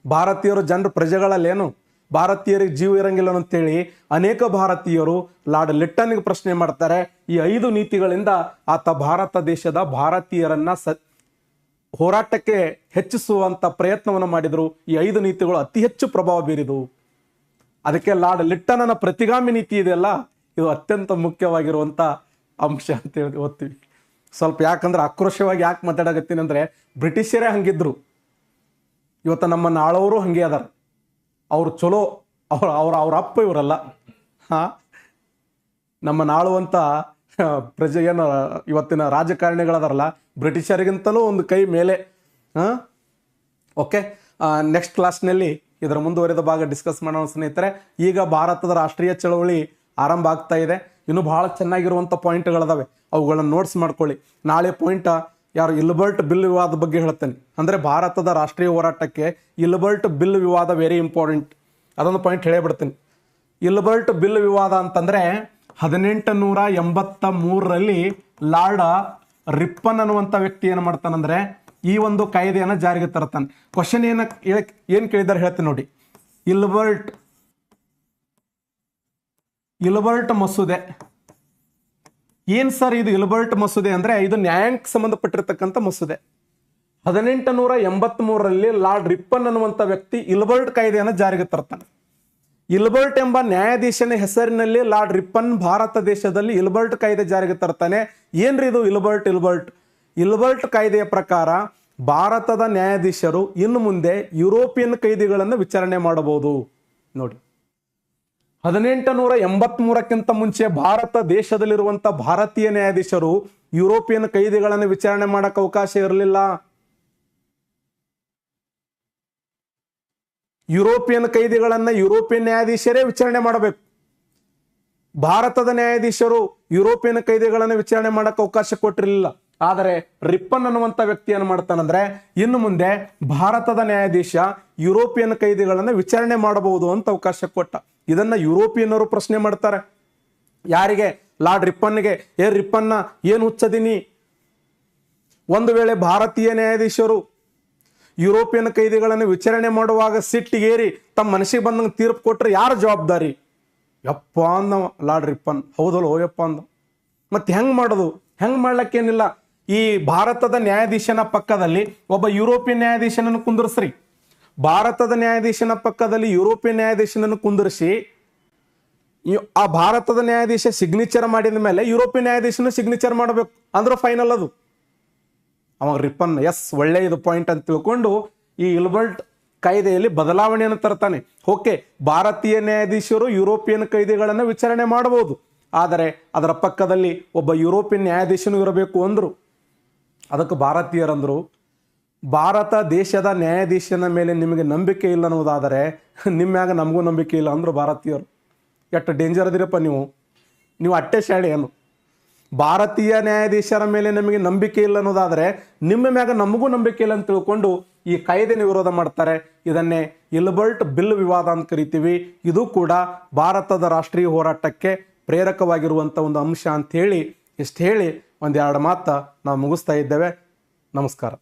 ಭಾರತೀಯರು ಜನರು ಪ್ರಜೆಗಳಲ್ಲೇನು? ಭಾರತೀಯರಿಗೆ ಜೀವ ಇರಂಗಿಲ್ಲ ಅಂತೇಳಿ ಅನೇಕ ಭಾರತೀಯರು ಲಾರ್ಡ್ ಲಿಟ್ಟನ್ಗೆ ಪ್ರಶ್ನೆ ಮಾಡ್ತಾರೆ. ಈ 5 ನೀತಿಗಳಿಂದ ಆತ ಭಾರತ ದೇಶದ ಭಾರತೀಯರನ್ನ ಹೋರಾಟಕ್ಕೆ ಹೆಚ್ಚಿಸುವಂತ ಪ್ರಯತ್ನವನ್ನು ಮಾಡಿದ್ರು. ಈ 5 ನೀತಿಗಳು ಅತಿ ಹೆಚ್ಚು ಪ್ರಭಾವ ಬೀರಿದವು. ಅದಕ್ಕೆ ಲಾರ್ಡ್ ಲಿಟ್ಟನನ ಪ್ರತಿಗಾಮಿ ನೀತಿ ಇದೆಯಲ್ಲ, ಇದು ಅತ್ಯಂತ ಮುಖ್ಯವಾಗಿರುವಂಥ ಅಂಶ ಅಂತ ಹೇಳಿ ಓದ್ತೀವಿ. ಸ್ವಲ್ಪ ಯಾಕಂದ್ರೆ ಆಕ್ರೋಶವಾಗಿ ಯಾಕೆ ಮಾತಾಡಕತ್ತೀನಿ ಅಂದರೆ, ಬ್ರಿಟಿಷರೇ ಹಂಗಿದ್ರು, ಇವತ್ತು ನಮ್ಮನ್ನು ಆಳೋರು ಹಂಗೆ ಅದಾರ. ಅವ್ರು ಚಲೋ, ಅವ್ರ ಅಪ್ಪ ಇವರಲ್ಲ. ನಮ್ಮನ್ನು ಆಳುವಂಥ ಪ್ರಜೆ ಏನು ಇವತ್ತಿನ ರಾಜಕಾರಣಿಗಳದಾರಲ್ಲ, ಬ್ರಿಟಿಷರಿಗಿಂತಲೂ ಒಂದು ಕೈ ಮೇಲೆ. ಓಕೆ, ನೆಕ್ಸ್ಟ್ ಕ್ಲಾಸ್ನಲ್ಲಿ ಇದರ ಮುಂದುವರೆದ ಭಾಗ ಡಿಸ್ಕಸ್ ಮಾಡೋಣ ಸ್ನೇಹಿತರೆ. ಈಗ ಭಾರತದ ರಾಷ್ಟ್ರೀಯ ಚಳವಳಿ ಆರಂಭ ಆಗ್ತಾ ಇದೆ. ಇನ್ನೂ ಭಾಳ ಚೆನ್ನಾಗಿರುವಂಥ ಪಾಯಿಂಟ್ಗಳಿದಾವೆ, ಅವುಗಳನ್ನು ನೋಟ್ಸ್ ಮಾಡ್ಕೊಳ್ಳಿ. ನಾಳೆ ಪಾಯಿಂಟ್ ಯಾರು ಇಲ್ಬರ್ಟ್ ಬಿಲ್ ವಿವಾದ ಬಗ್ಗೆ ಹೇಳ್ತೇನೆ. ಅಂದರೆ ಭಾರತದ ರಾಷ್ಟ್ರೀಯ ಹೋರಾಟಕ್ಕೆ ಇಲ್ಬರ್ಟ್ ಬಿಲ್ ವಿವಾದ ವೆರಿ ಇಂಪಾರ್ಟೆಂಟ್, ಅದೊಂದು ಪಾಯಿಂಟ್ ಹೇಳೇಬಿಡ್ತೀನಿ. ಇಲ್ಬರ್ಟ್ ಬಿಲ್ ವಿವಾದ ಅಂತಂದರೆ 1883ರಲ್ಲಿ ಲಾರ್ಡ್ ರಿಪ್ಪನ್ ಅನ್ನುವಂಥ ವ್ಯಕ್ತಿ ಏನು ಮಾಡ್ತಾನಂದ್ರೆ ಈ ಒಂದು ಕಾಯ್ದೆಯನ್ನು ಜಾರಿಗೆ ತರ್ತಾನೆ. ಕ್ವಶನ್ ಏನು ಕೇಳಿದಾರೆ ಹೇಳ್ತೀನಿ ನೋಡಿ. ಇಲ್ಬರ್ಟ್ ಮಸೂದೆ ಏನ್ ಸರ್ ಇದು? ಇಲ್ಬರ್ಟ್ ಮಸೂದೆ ಅಂದ್ರೆ ಇದು ನ್ಯಾಯಾಂಗಕ್ಕೆ ಸಂಬಂಧಪಟ್ಟಿರ್ತಕ್ಕಂಥ ಮಸೂದೆ. 1883ರಲ್ಲಿ ಲಾರ್ಡ್ ರಿಪ್ಪನ್ ಅನ್ನುವಂಥ ವ್ಯಕ್ತಿ ಇಲ್ಬರ್ಟ್ ಕಾಯ್ದೆಯನ್ನು ಜಾರಿಗೆ ತರ್ತಾನೆ. ಇಲ್ಬರ್ಟ್ ಎಂಬ ನ್ಯಾಯಾಧೀಶನ ಹೆಸರಿನಲ್ಲಿ ಲಾರ್ಡ್ ರಿಪ್ಪನ್ ಭಾರತ ದೇಶದಲ್ಲಿ ಇಲ್ಬರ್ಟ್ ಕಾಯ್ದೆ ಜಾರಿಗೆ ತರ್ತಾನೆ. ಏನ್ರಿ ಇದು ಇಲ್ಬರ್ಟ್ ಕಾಯ್ದೆಯ ಪ್ರಕಾರ ಭಾರತದ ನ್ಯಾಯಾಧೀಶರು ಇನ್ನು ಮುಂದೆ ಯುರೋಪಿಯನ್ ಕೈದಿಗಳನ್ನು ವಿಚಾರಣೆ ಮಾಡಬಹುದು. ನೋಡಿ, 1883ಕ್ಕಿಂತ ಮುಂಚೆ ಭಾರತ ದೇಶದಲ್ಲಿರುವಂಥ ಭಾರತೀಯ ನ್ಯಾಯಾಧೀಶರು ಯುರೋಪಿಯನ್ ಕೈದಿಗಳನ್ನು ವಿಚಾರಣೆ ಮಾಡಕ್ಕೆ ಅವಕಾಶ ಇರಲಿಲ್ಲ. ಯುರೋಪಿಯನ್ ಕೈದಿಗಳನ್ನ ಯುರೋಪಿಯನ್ ನ್ಯಾಯಾಧೀಶರೇ ವಿಚಾರಣೆ ಮಾಡಬೇಕು. ಭಾರತದ ನ್ಯಾಯಾಧೀಶರು ಯುರೋಪಿಯನ್ ಕೈದಿಗಳನ್ನು ವಿಚಾರಣೆ ಮಾಡಕ್ಕೆ ಅವಕಾಶ ಕೊಟ್ಟಿರಲಿಲ್ಲ. ಆದರೆ ರಿಪ್ಪನ್ ಅನ್ನುವಂಥ ವ್ಯಕ್ತಿ ಏನು ಮಾಡ್ತಾನಂದ್ರೆ ಇನ್ನು ಮುಂದೆ ಭಾರತದ ನ್ಯಾಯಾಧೀಶ ಯುರೋಪಿಯನ್ ಕೈದಿಗಳನ್ನು ವಿಚಾರಣೆ ಮಾಡಬಹುದು ಅಂತ ಅವಕಾಶ ಕೊಟ್ಟ. ಇದನ್ನ ಯುರೋಪಿಯನ್ನರು ಪ್ರಶ್ನೆ ಮಾಡ್ತಾರೆ. ಯಾರಿಗೆ? ಲಾರ್ಡ್ ರಿಪ್ಪನ್ಗೆ. ರಿಪ್ಪನ್ನ ಏನು ಹುಚ್ಚದಿನಿ? ಒಂದು ವೇಳೆ ಭಾರತೀಯ ನ್ಯಾಯಾಧೀಶರು ಯುರೋಪಿಯನ್ ಕೈದಿಗಳನ್ನು ವಿಚಾರಣೆ ಮಾಡುವಾಗ ಸಿಟ್ಟಿಗೇರಿ ತಮ್ಮ ಮನಸ್ಸಿಗೆ ಬಂದಂಗೆ ತೀರ್ಪು ಕೊಟ್ಟರೆ ಯಾರು ಜವಾಬ್ದಾರಿ? ಯಪ್ಪ ಅಂದ ಲಾರ್ಡ್ ರಿಪ್ಪನ್. ಹೌದಲ್ಲ ಓಯಪ್ಪ ಅಂದ. ಮತ್ತೆ ಹೆಂಗ್ ಮಾಡೋದು? ಹೆಂಗ್ ಮಾಡ್ಲಿಕ್ಕೇನಿಲ್ಲ, ಈ ಭಾರತದ ನ್ಯಾಯಾಧೀಶನ ಪಕ್ಕದಲ್ಲಿ ಒಬ್ಬ ಯುರೋಪಿಯನ್ ನ್ಯಾಯಾಧೀಶನನ್ನು ಕುಂದಿರ್ಸ್ರಿ. ಭಾರತದ ನ್ಯಾಯಾಧೀಶನ ಪಕ್ಕದಲ್ಲಿ ಯುರೋಪಿಯನ್ ನ್ಯಾಯಾಧೀಶನನ್ನು ಕುಂದಿರಿಸಿ ಆ ಭಾರತದ ನ್ಯಾಯಾಧೀಶ ಸಿಗ್ನೇಚರ್ ಮಾಡಿದ ಮೇಲೆ ಯುರೋಪಿಯನ್ ನ್ಯಾಯಾಧೀಶನ ಸಿಗ್ನೇಚರ್ ಮಾಡಬೇಕು, ಅಂದ್ರೆ ಫೈನಲ್ ಅದು. ಅವಾಗ ರಿಪ್ಪನ್ ಎಸ್ ಒಳ್ಳೆಯದು ಪಾಯಿಂಟ್ ಅಂತ ತಿಳ್ಕೊಂಡು ಈ ಇಲ್ಬರ್ಟ್ ಕಾಯ್ದೆಯಲ್ಲಿ ಬದಲಾವಣೆಯನ್ನು ತರ್ತಾನೆ. ಓಕೆ, ಭಾರತೀಯ ನ್ಯಾಯಾಧೀಶರು ಯುರೋಪಿಯನ್ ಕೈದಿಗಳನ್ನು ವಿಚಾರಣೆ ಮಾಡಬಹುದು, ಆದರೆ ಅದರ ಪಕ್ಕದಲ್ಲಿ ಒಬ್ಬ ಯುರೋಪಿಯನ್ ನ್ಯಾಯಾಧೀಶನು ಇರಬೇಕು ಅಂದ್ರು. ಅದಕ್ಕೆ ಭಾರತೀಯರಂದ್ರು, ಭಾರತ ದೇಶದ ನ್ಯಾಯಾಧೀಶನ ಮೇಲೆ ನಿಮಗೆ ನಂಬಿಕೆ ಇಲ್ಲ ಅನ್ನೋದಾದರೆ ನಿಮ್ಮ್ಯಾಗ ನಮಗೂ ನಂಬಿಕೆ ಇಲ್ಲ ಅಂದ್ರು ಭಾರತೀಯರು. ಎಷ್ಟು ಡೇಂಜರ್ ಅದಿರಪ್ಪ ನೀವು ಅಟ್ಟೆ ಶಾಲೆ ಏನು? ಭಾರತೀಯ ನ್ಯಾಯಾಧೀಶರ ಮೇಲೆ ನಮಗೆ ನಂಬಿಕೆ ಇಲ್ಲ ಅನ್ನೋದಾದರೆ ನಿಮ್ಮ ಮ್ಯಾಗ ನಮಗೂ ನಂಬಿಕೆ ಇಲ್ಲ ಅಂತ ತಿಳ್ಕೊಂಡು ಈ ಕಾಯ್ದೆನ ವಿರೋಧ ಮಾಡ್ತಾರೆ. ಇದನ್ನೇ ಇಲ್ಬರ್ಟ್ ಬಿಲ್ ವಿವಾದ ಅಂತ ಕರಿತೀವಿ. ಇದು ಕೂಡ ಭಾರತದ ರಾಷ್ಟ್ರೀಯ ಹೋರಾಟಕ್ಕೆ ಪ್ರೇರಕವಾಗಿರುವಂಥ ಒಂದು ಅಂಶ ಅಂತ ಹೇಳಿ ಇಷ್ಟು ಹೇಳಿ ಒಂದೆರಡು ಮಾತು ನಾವು ಮುಗಿಸ್ತಾ ಇದ್ದೇವೆ. ನಮಸ್ಕಾರ.